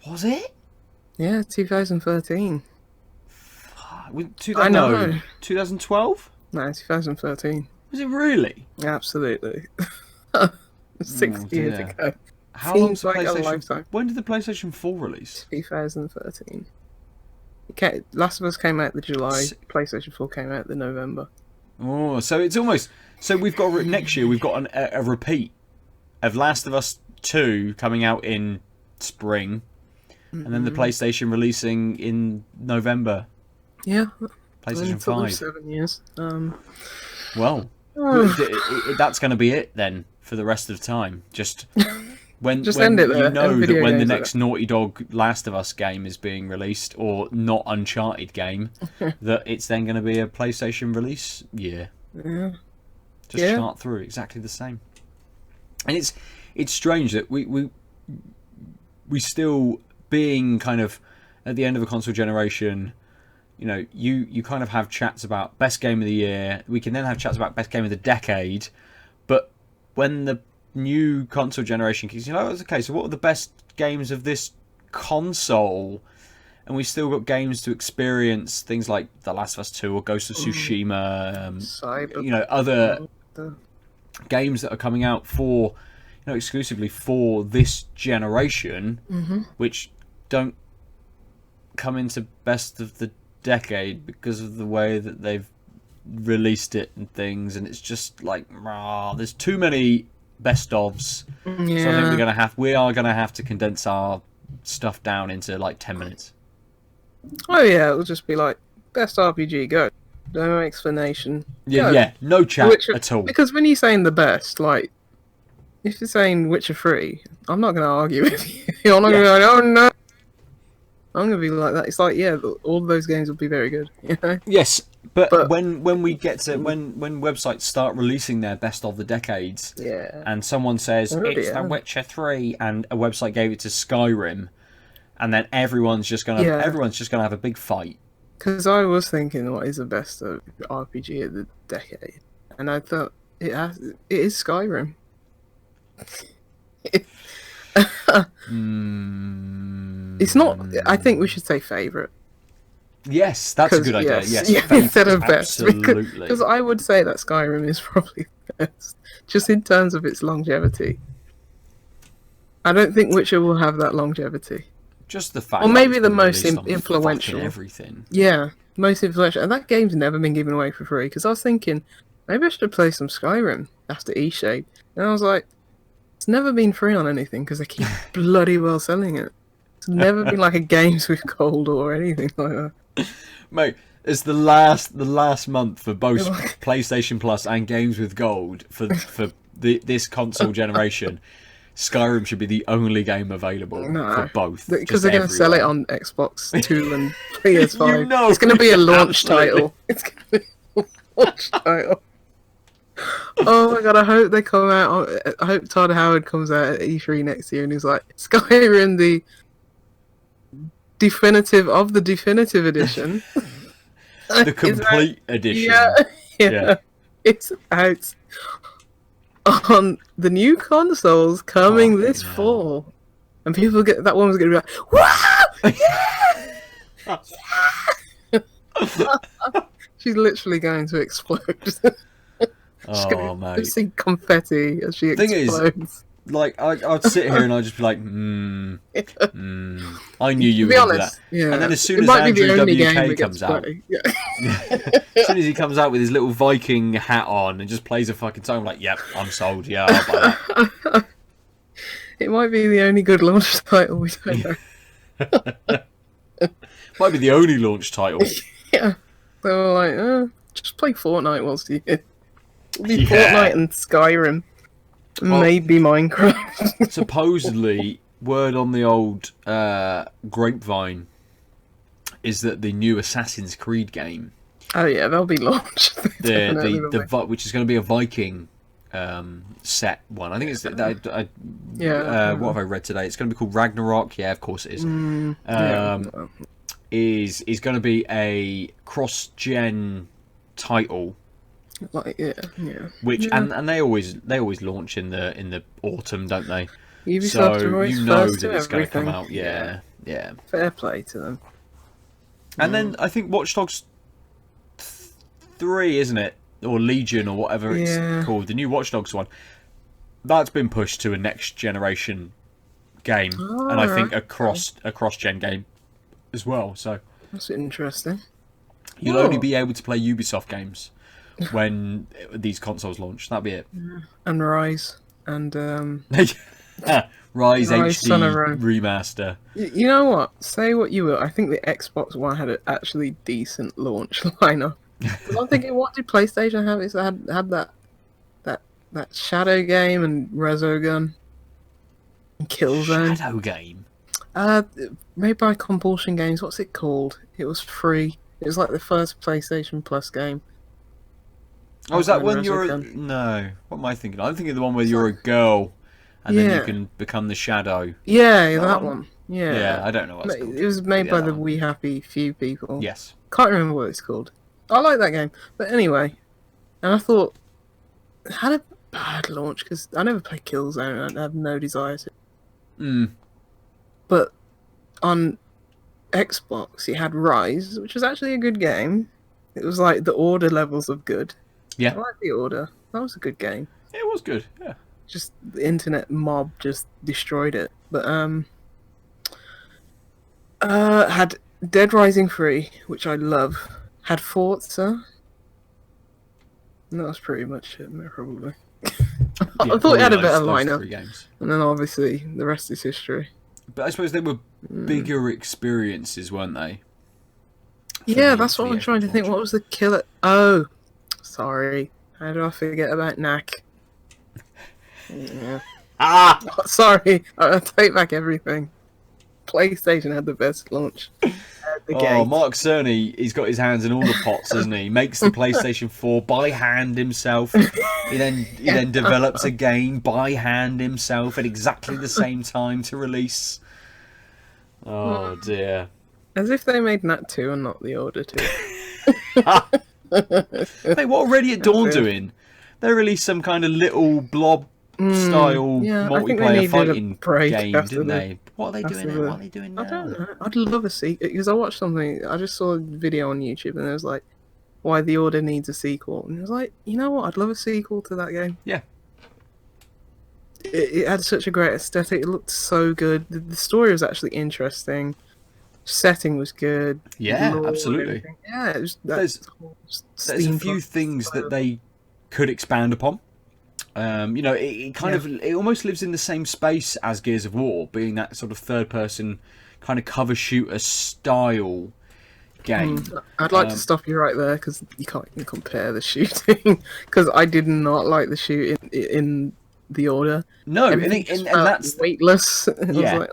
Was it? Yeah, 2013. I know. 2012? No, 2013. Was it really? Absolutely. 6 years ago. How long like a lifetime? When did the PlayStation 4 release? 2013. Last of Us came out in July. PlayStation 4 came out in November. Oh, so it's almost... So we've got... Next year, we've got a repeat of Last of Us 2 coming out in spring. And then the PlayStation releasing in November. Yeah. PlayStation 5. 7 years. Well, that's going to be it then for the rest of the time. Just when end it there. You know that when the next Naughty Dog Last of Us game is being released, or not Uncharted game, that it's then going to be a PlayStation release year. Yeah. Just chart through exactly the same. And it's strange that we still, being kind of at the end of a console generation, you kind of have chats about best game of the year. We can then have chats about best game of the decade. But when the new console generation kicks, okay, so what are the best games of this console? And we've still got games to experience, things like The Last of Us 2 or Ghost of Tsushima, other games that are coming out for, exclusively for this generation, which don't come into best of the decade because of the way that they've released it and things, and it's just like, there's too many best ofs. So I think we are gonna have to condense our stuff down into like 10 minutes. Oh yeah, it'll just be like best RPG, go. No explanation. No chat at all. Because when you're saying the best, like, if you're saying Witcher 3, I'm not going to argue with you. You're not going to be like, oh no. I'm going to be like that. It's like, all of those games will be very good. Yes, but when we get to when websites start releasing their best of the decades, and someone says it's The Witcher 3, and a website gave it to Skyrim, and then everyone's just gonna have a big fight. Because I was thinking, what is the best RPG of the decade? And I thought it is Skyrim. It's not. I think we should say favourite. Yes, that's a good idea. Yes, instead of best. Absolutely. Because I would say that Skyrim is probably best, just in terms of its longevity. I don't think Witcher will have that longevity. Just the fact, or maybe the most influential. Everything. Yeah, Most influential, and that game's never been given away for free. Because I was thinking, maybe I should play some Skyrim after E-Shade, and I was like, it's never been free on anything because they keep bloody well selling it. It's never been like a Games with Gold or anything like that. Mate, it's the last month for both PlayStation Plus and Games with Gold for this console generation. Skyrim should be the only game available for both. Because they're going to sell it on Xbox 2 and PS5. You know, it's going to be a launch title. It's going to be a launch title. Oh my god, I hope they come out. I hope Todd Howard comes out at E3 next year and he's like, Skyrim, the definitive of the definitive edition. The complete edition. Yeah. It's out on the new consoles coming this fall. And people get that one's going to be like, wow! Yeah! She's literally going to explode. Oh, mate. Just see confetti as she explodes. Like, I'd sit here and I'd just be like, I knew you were going to do that. Yeah. And then as soon as Andrew WK comes out, as soon as he comes out with his little Viking hat on and just plays a fucking song, I'm like, yep, I'm sold. Yeah, I'll buy that. It might be the only good launch title, we don't know. Might be the only launch title. Yeah. So like, just play Fortnite whilst you're here. It'll be Fortnite and Skyrim. Maybe Minecraft. Supposedly, word on the old grapevine is that the new Assassin's Creed game. Oh yeah, they'll be launched. Which is going to be a Viking set one. I think it's what have I read today? It's going to be called Ragnarok. Yeah, of course it is. Is going to be a cross-gen title. Like Which and they always launch in the autumn, don't they? Ubisoft so you know that it's going to come out. Yeah. Fair play to them. And then I think Watch Dogs 3, isn't it, or Legion or whatever it's called, the new Watch Dogs one. That's been pushed to a next generation game, and I think a cross-gen game as well. So that's interesting. You'll only be able to play Ubisoft games when these consoles launch. That'll be it. And Rise and Rise HD remaster. You know what? Say what you will. I think the Xbox One had an actually decent launch lineup. I'm thinking, what did PlayStation have? It had that Shadow game and Resogun and Killzone. Shadow game. Made by Compulsion Games. What's it called? It was free. It was like the first PlayStation Plus game. Oh, is that when you're... No. What am I thinking? I'm thinking the one where you're a girl and then you can become the shadow. Yeah, that one. Yeah, I don't know what it's called. It was made by the We Happy Few people. Yes. Can't remember what it's called. I like that game. But anyway, and I thought, it had a bad launch because I never played Killzone and I have no desire to. But on Xbox, it had Rise, which was actually a good game. It was like the Order levels of good. Yeah. I like the Order. That was a good game. It was good, yeah. Just the internet mob just destroyed it. But had Dead Rising 3, which I love. Had Forza. And that was pretty much it, probably. I thought it had a better lineup. And then obviously the rest is history. But I suppose they were bigger experiences, weren't they? Yeah, that's what I'm trying to think. What was the killer? Oh, sorry. How do I forget about Knack? Yeah. Oh, sorry. I take back everything. PlayStation had the best launch. Mark Cerny, he's got his hands in all the pots, hasn't he? He makes the PlayStation 4 by hand himself. He then develops a game by hand himself at exactly the same time to release. Oh dear. As if they made Nat 2 and not The Order 2. Hey, what are Ready at Dawn doing? They released some kind of little blob style multiplayer fighting game, didn't they? What are they doing now? I don't know. I'd love a sequel because I watched something. I just saw a video on YouTube and it was like, "Why The Order needs a sequel," and it was like, you know what? I'd love a sequel to that game. Yeah. It had such a great aesthetic. It looked so good. The story was actually interesting. Setting was good. Yeah, Lore, absolutely. everything. Yeah, it was There's a few things that they could expand upon. It kind of it almost lives in the same space as Gears of War, being that sort of third person kind of cover shooter style game. I'd like to stop you right there because you can't even compare the shooting. Because I did not like the shooting in the Order. No, Everything and felt that's weightless. I was yeah, like,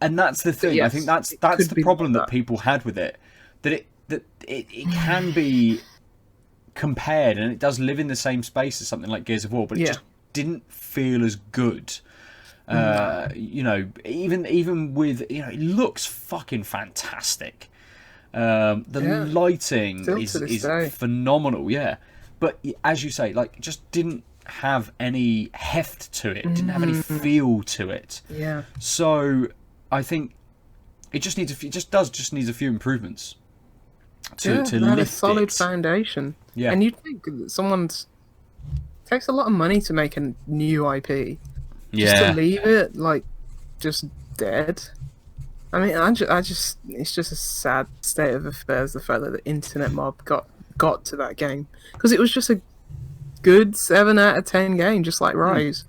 and that's the thing. I yes, think that's it the could be problem like that that. people had with it. It can be compared, and it does live in the same space as something like Gears of War, but it just didn't feel as good. Even with it looks fucking fantastic. The lighting Still is to this day. phenomenal, yeah. But as you say, like, just didn't have any heft to it. Didn't have any feel to it. Yeah. So I think it just needs needs a few improvements to They had lift a solid it. foundation. Yeah. And you'd think that someone's takes a lot of money to make a new IP. Just to leave it like just dead. I mean, it's just a sad state of affairs. The fact that the internet mob got to that game because it was just a good 7 out of 10 game, just like Rise.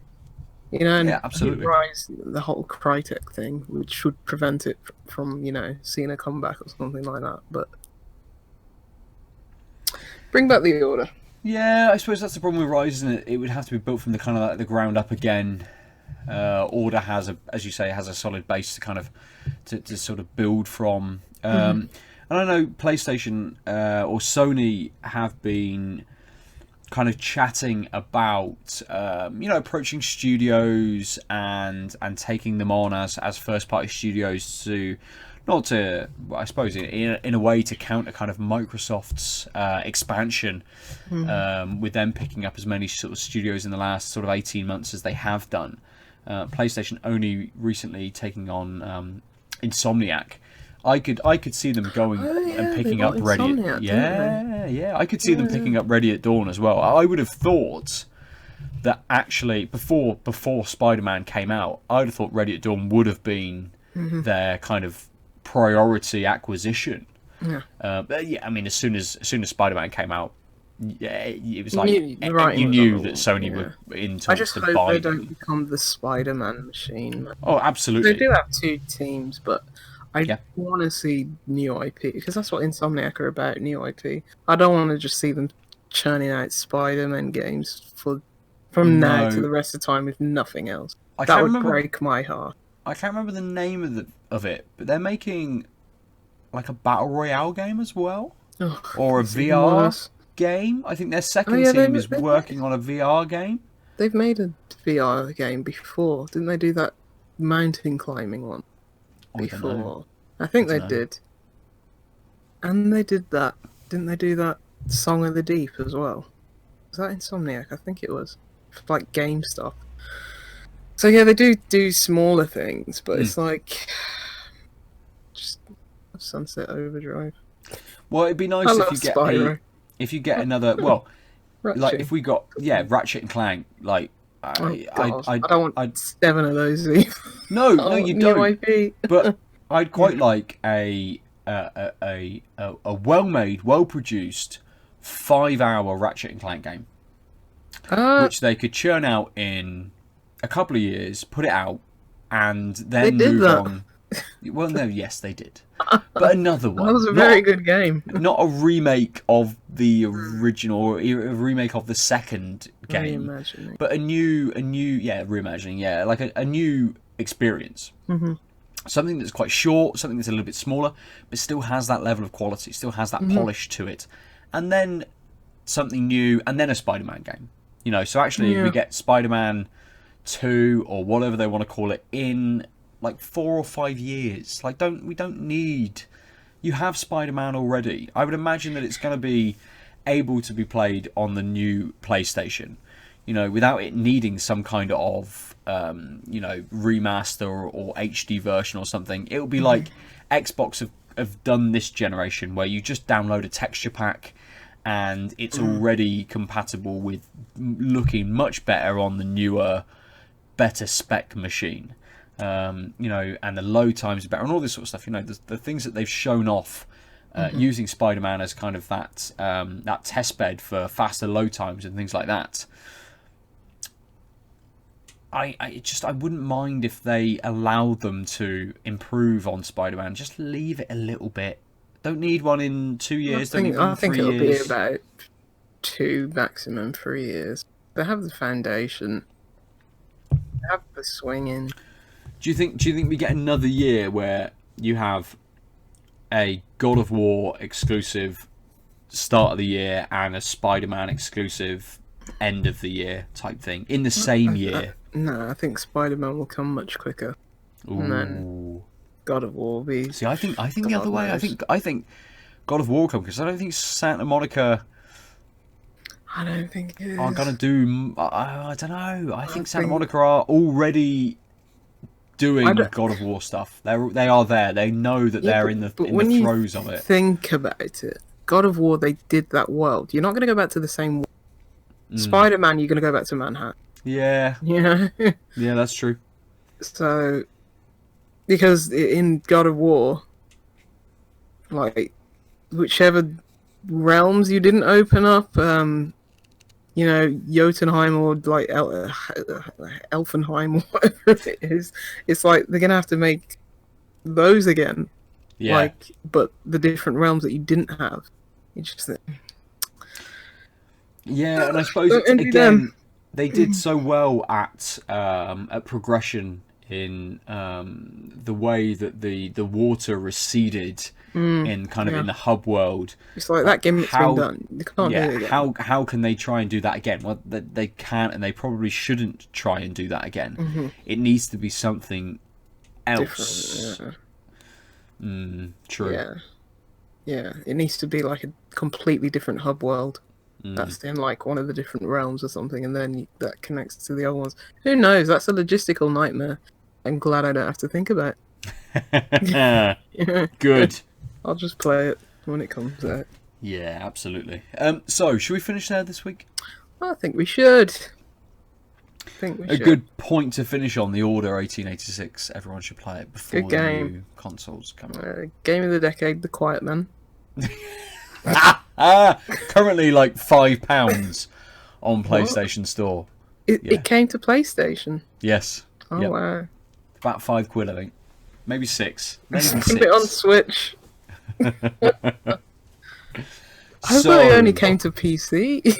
And Yeah, absolutely. Rise, the whole Crytek thing, which should prevent it from seeing a comeback or something like that. But bring back the Order. Yeah, I suppose that's the problem with Rise, isn't it? It would have to be built from the kind of like the ground up again. Order has as you say, has a solid base to kind of to sort of build from. And I know PlayStation or Sony have been kind of chatting about approaching studios and taking them on as first party studios to not to, I suppose, in a way to counter kind of Microsoft's expansion, with them picking up as many sort of studios in the last sort of 18 months as they have done. PlayStation only recently taking on Insomniac. I could see them going and picking up Ready at, I could see them picking up Ready at Dawn as well. I would have thought that actually before Spider-Man came out, I would have thought Ready at Dawn would have been their kind of priority acquisition. But yeah, I mean, as soon as Spider-Man came out, it was like you knew that Sony were in talks to buy. I just hope they don't become the Spider-Man machine. Oh, absolutely. They do have 2 teams, but I want to see new IP because that's what Insomniac are about. New IP. I don't want to just see them churning out Spider-Man games from now to the rest of the time with nothing else. That would break my heart. I can't remember the name of it, but they're making like a battle royale game as well, or a VR game. I think their second team is working on a VR game. They've made a VR game before, didn't they? Do that mountain climbing one before? I think they did, and they did that. Didn't they do that Song of the Deep as well? Was that Insomniac? I think it was, like game stuff. So yeah, they do smaller things, but it's like just Sunset Overdrive. Well, it'd be nice if you get another. Well, like if we got Ratchet and Clank. Like I don't want 7 of those. No, you don't. But I'd quite like a well-made, well-produced 5-hour Ratchet and Clank game, which they could churn out in a couple of years, put it out, and then move on. Well, no, yes, they did, but another one. That was a very good game. Not a remake of the original, or a remake of the second game, but a new, reimagining, like a new experience. Something that's quite short, something that's a little bit smaller, but still has that level of quality, still has that polish to it, and then something new, and then a Spider-Man game. So actually, we get Spider-Man 2 or whatever they want to call it in like 4 or 5 years. Like, we don't need. You have Spider-Man already. I would imagine that it's going to be able to be played on the new PlayStation, without it needing some kind of remaster or HD version or something. It'll be like Xbox have done this generation, where you just download a texture pack and it's already compatible with looking much better on the newer, better spec machine. you know, and the load times are better, and all this sort of stuff. You know, the things that they've shown off using Spider-Man as kind of that test bed for faster load times and things like that. I wouldn't mind if they allowed them to improve on Spider-Man. Just leave it a little bit. Don't need one in 2 years. I think it'll be about 2, maximum 3 years. They have the foundation. They have the swinging. Do you think we get another year where you have a God of War exclusive start of the year and a Spider-Man exclusive end of the year type thing in the same year? No, I think Spider-Man will come much quicker. Ooh. And then God of War will be... See, I think the other way. I think God of War will come because I don't think Santa Monica... I don't think it is. Are going to do... I don't know. I think Santa Monica are already doing God of War stuff. They are there. They know that they're in the throes of it. Think about it. God of War, they did that world. You're not going to go back to the same world. Spider-Man, you're going to go back to Manhattan. Yeah. You know? Yeah, that's true. So, because in God of War, like, whichever realms you didn't open up, you know, Jotunheim or like Elfenheim or whatever it is, it's like they're going to have to make those again. Yeah. Like, but the different realms that you didn't have. It's just that... Yeah, and I suppose again they did so well at progression in the way that the water receded in kind of in the hub world. It's like that game that's been done. They can't do it again. How can they try and do that again? Well, they can't, and they probably shouldn't try and do that again. It needs to be something else. True. Yeah. It needs to be like a completely different hub world. That's in like one of the different realms or something, and then that connects to the other ones. Who knows? That's a logistical nightmare. I'm glad I don't have to think about it. Good. I'll just play it when it comes out. Yeah, absolutely. So, should we finish there this week? I think we should. A good point to finish on, the Order 1886. Everyone should play it before the new consoles come out. Game of the decade, The Quiet Man. Currently like £5 on PlayStation Store. It came to PlayStation? Yes. Oh, wow. About £5, I think. Maybe 6. Maybe 6. Put it on Switch. I thought it only came to PC.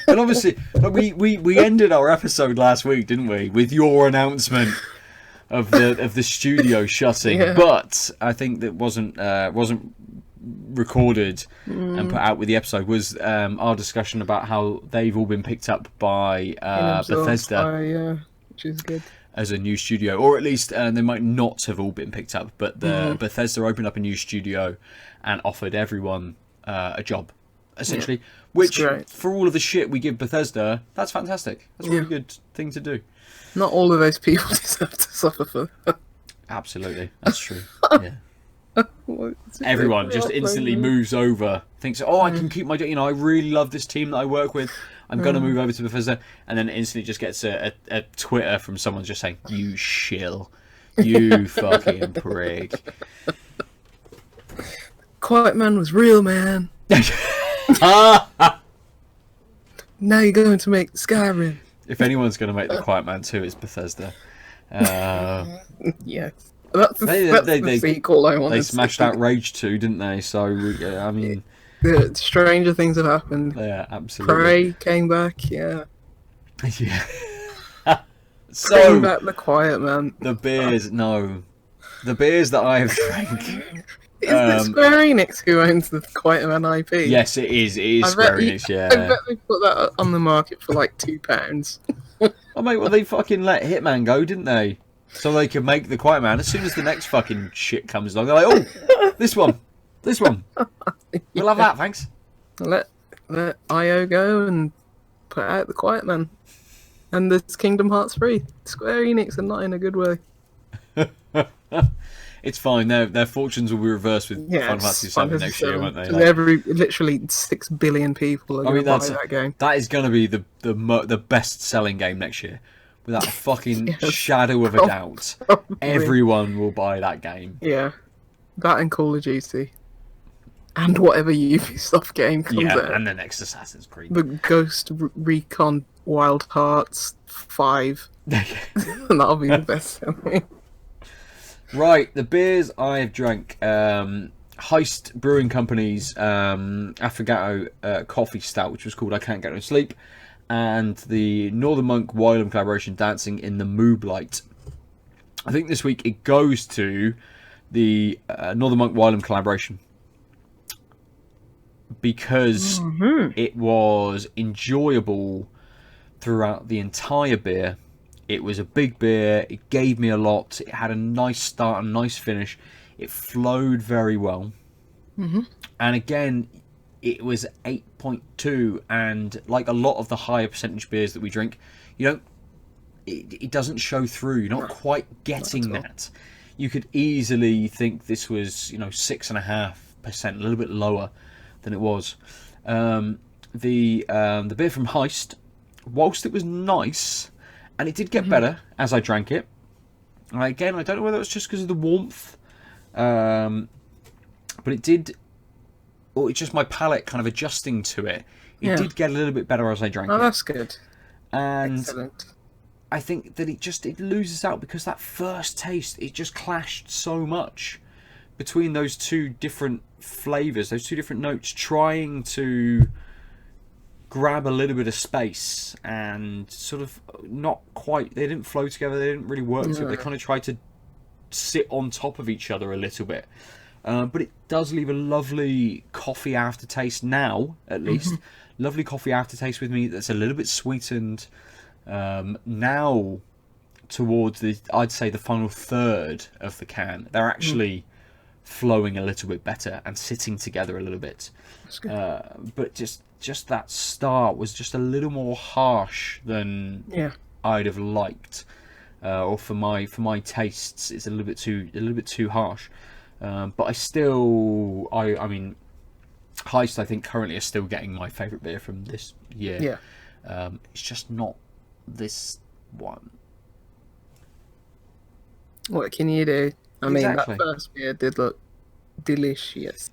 And obviously, we ended our episode last week, didn't we, with your announcement of the studio shutting. Yeah. But I think that wasn't recorded and put out with the episode was our discussion about how they've all been picked up by Bethesda, which is good, as a new studio, or at least they might not have all been picked up, but Bethesda opened up a new studio and offered everyone a job, essentially, which for all of the shit we give Bethesda, that's fantastic. That's a really good thing to do. Not all of those people deserve to suffer for that. Absolutely, that's true. Yeah. Everyone just instantly moves over, thinks, I can keep my, I really love this team that I work with, I'm going to move over to Bethesda, and then instantly just gets a Twitter from someone just saying, you shill, you fucking prig. Quiet Man was real, man. Now you're going to make Skyrim. If anyone's going to make the Quiet Man 2, it's Bethesda. Yes. That's the sequel I want to see. They smashed out Rage 2, didn't they? So, I mean... The stranger things have happened. Yeah, absolutely. Prey came back, yeah. So, bring back the Quiet Man. The beers, no. The beers that I have drank... Is it Square Enix who owns the Quiet Man IP? Yes, it is. It is Square Enix, yeah. I bet they put that on the market for like £2. Oh, mate, well, they fucking let Hitman go, didn't they? So they could make the Quiet Man. As soon as the next fucking shit comes along, they're like, oh, this one. We'll have that, thanks. Let IO go and put out the Quiet Man. And there's Kingdom Hearts 3. Square Enix are not in a good way. It's fine. Their fortunes will be reversed with Final Fantasy 7 next year, won't they? Literally 6 billion people are going to buy that game. That is going to be the best-selling game next year. without a fucking Yes, shadow of a doubt. probably. Everyone will buy that game. Yeah, that and Call of Duty. And whatever Ubisoft game comes out. And the next Assassin's Creed. The Ghost Recon Wild Hearts 5. And that'll be the best selling. Right, the beers I've drank. Heist Brewing Company's Affogato Coffee Stout, which was called I Can't Get No Sleep, and the Northern Monk Wylam collaboration Dancing in the Mooblight. I think this week it goes to the Northern Monk Wylam collaboration because it was enjoyable throughout the entire beer. It was a big beer. It gave me a lot. It had a nice start and nice finish. It flowed very well. And again, it was 8.2. And like a lot of the higher percentage beers that we drink, you don't. It doesn't show through. You're not quite getting that. You could easily think this was, 6.5%, a little bit lower than it was. The beer from Heist, whilst it was nice, and it did get better as I drank it. Again, I don't know whether it's just because of the warmth, but it did, or it's just my palate kind of adjusting to it. It did get a little bit better as I drank it. Oh, that's good. And excellent. I think that it loses out because that first taste, it just clashed so much between those two different flavours, those two different notes, trying to grab a little bit of space and sort of not quite, they didn't flow together, they didn't really work together. They kind of tried to sit on top of each other a little bit. But it does leave a lovely coffee aftertaste now, at least. Lovely coffee aftertaste with me that's a little bit sweetened. Now, towards I'd say the final third of the can, they're actually flowing a little bit better and sitting together a little bit. That's good. But just that start was just a little more harsh than I'd have liked, or for my tastes, it's a little bit too harsh. But I mean, Heist I think currently is still getting my favourite beer from this year. It's just not this one. What can you do? I mean, Exactly. that first beer did look delicious.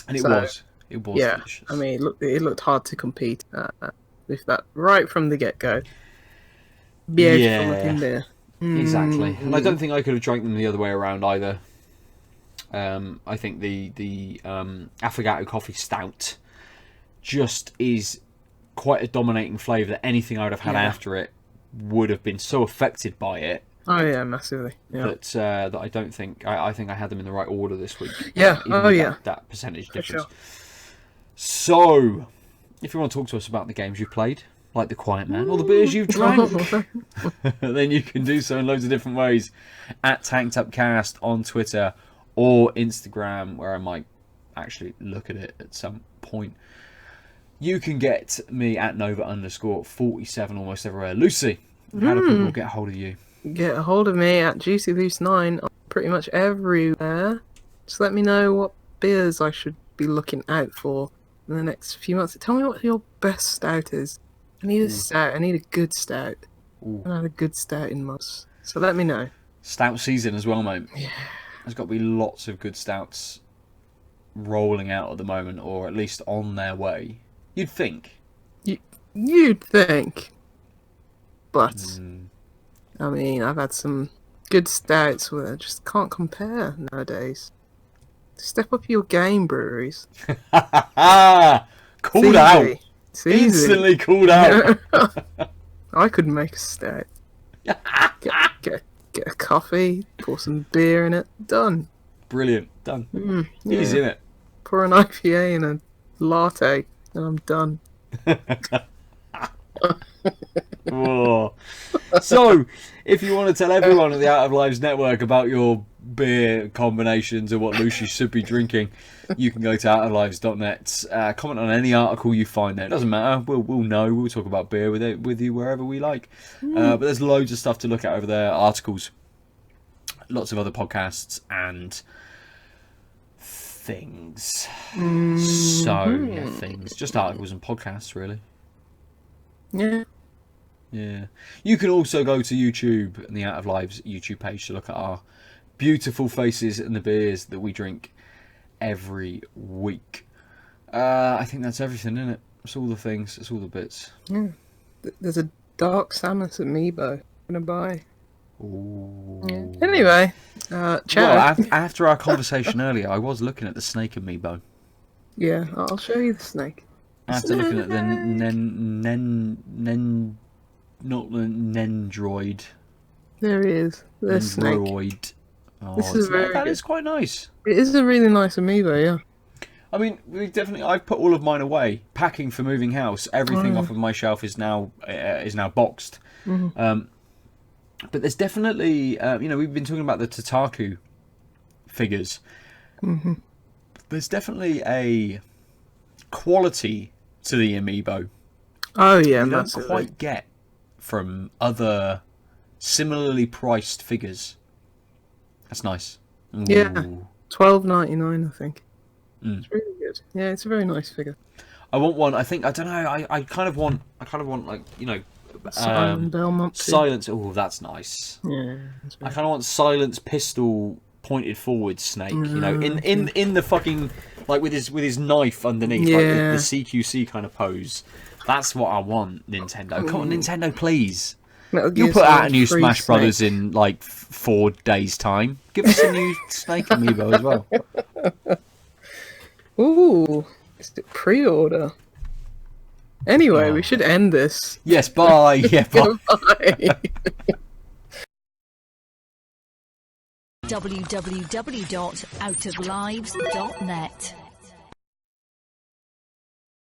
And it was delicious. I mean, it looked hard to compete with that right from the get-go. Beautiful looking beer. Exactly. And I don't think I could have drank them the other way around either. I think the Affogato Coffee Stout just is quite a dominating flavour that anything I would have had after it would have been so affected by it. Oh yeah, massively. Yeah. That I don't think I think I had them in the right order this week. Yeah. That percentage difference. Sure. So, if you want to talk to us about the games you've played, like The Quiet Man, or the beers you've drank, then you can do so in loads of different ways. At Tanked Upcast on Twitter or Instagram, where I might actually look at it at some point. You can get me at Nova_47 almost everywhere. Lucy, how do people get hold of you? Get a hold of me at JuicyLoose9 on pretty much everywhere. Just let me know what beers I should be looking out for in the next few months. Tell me what your best stout is. I need a stout. I need a good stout. I had a good stout in months. So let me know. Stout season as well, mate. Yeah. There's got to be lots of good stouts rolling out at the moment, or at least on their way. You'd think. You'd think. But, I mean, I've had some good stouts where I just can't compare nowadays. Step up your game, breweries. Called out. It's easy. Instantly called out. I could make a stout. Get a coffee, pour some beer in it, done. Brilliant. Done. Yeah. Easy, innit? Pour an IPA in a latte, and I'm done. Whoa. So, if you want to tell everyone at the Out of Lives Network about your beer combinations and what Lucy should be drinking, you can go to outoflives.net. Comment on any article you find there. It doesn't matter. We'll know. We'll talk about beer with you wherever we like. But there's loads of stuff to look at over there. Articles, lots of other podcasts, and things. Things. Just articles and podcasts, really. Yeah. Yeah. You can also go to YouTube and the Out of Lives YouTube page to look at our beautiful faces and the beers that we drink every week. I think that's everything, isn't it? It's all the things. It's all the bits. Yeah. There's a Dark Samus Amiibo I'm gonna buy. Ooh. Yeah. Anyway, chat. Well, after our conversation earlier, I was looking at the snake Amiibo. Yeah, I'll show you the snake. After looking at the not the Nendroid. There he is. The snake. Nendroid. Oh, This is very that good. is quite nice. It is a really nice Amiibo, yeah. I mean, I've put all of mine away, packing for moving house. Everything off of my shelf is now boxed. Mm-hmm. But there's definitely, we've been talking about the Tataku figures. Mm-hmm. There's definitely a quality to the Amiibo Oh yeah, you don't massively. quite get from other similarly priced figures. That's nice. Ooh. Yeah. $12.99, I think. Mm. It's really good. Yeah, it's a very nice figure. I want one. I don't know. I kind of want like Simon Belmont. silence. Oh, that's nice. Yeah. I kind of want silence pistol pointed forward snake. In the fucking like with his knife underneath, like the CQC kind of pose. That's what I want, Nintendo. Come on, Nintendo, please. You'll put out a new Smash Brothers in like 4 days' time. Give us a new Snake Amiibo as well. Ooh, it's the pre-order. Anyway, we should end this. Yes, bye. Yeah, bye. Goodbye. www.outoflives.net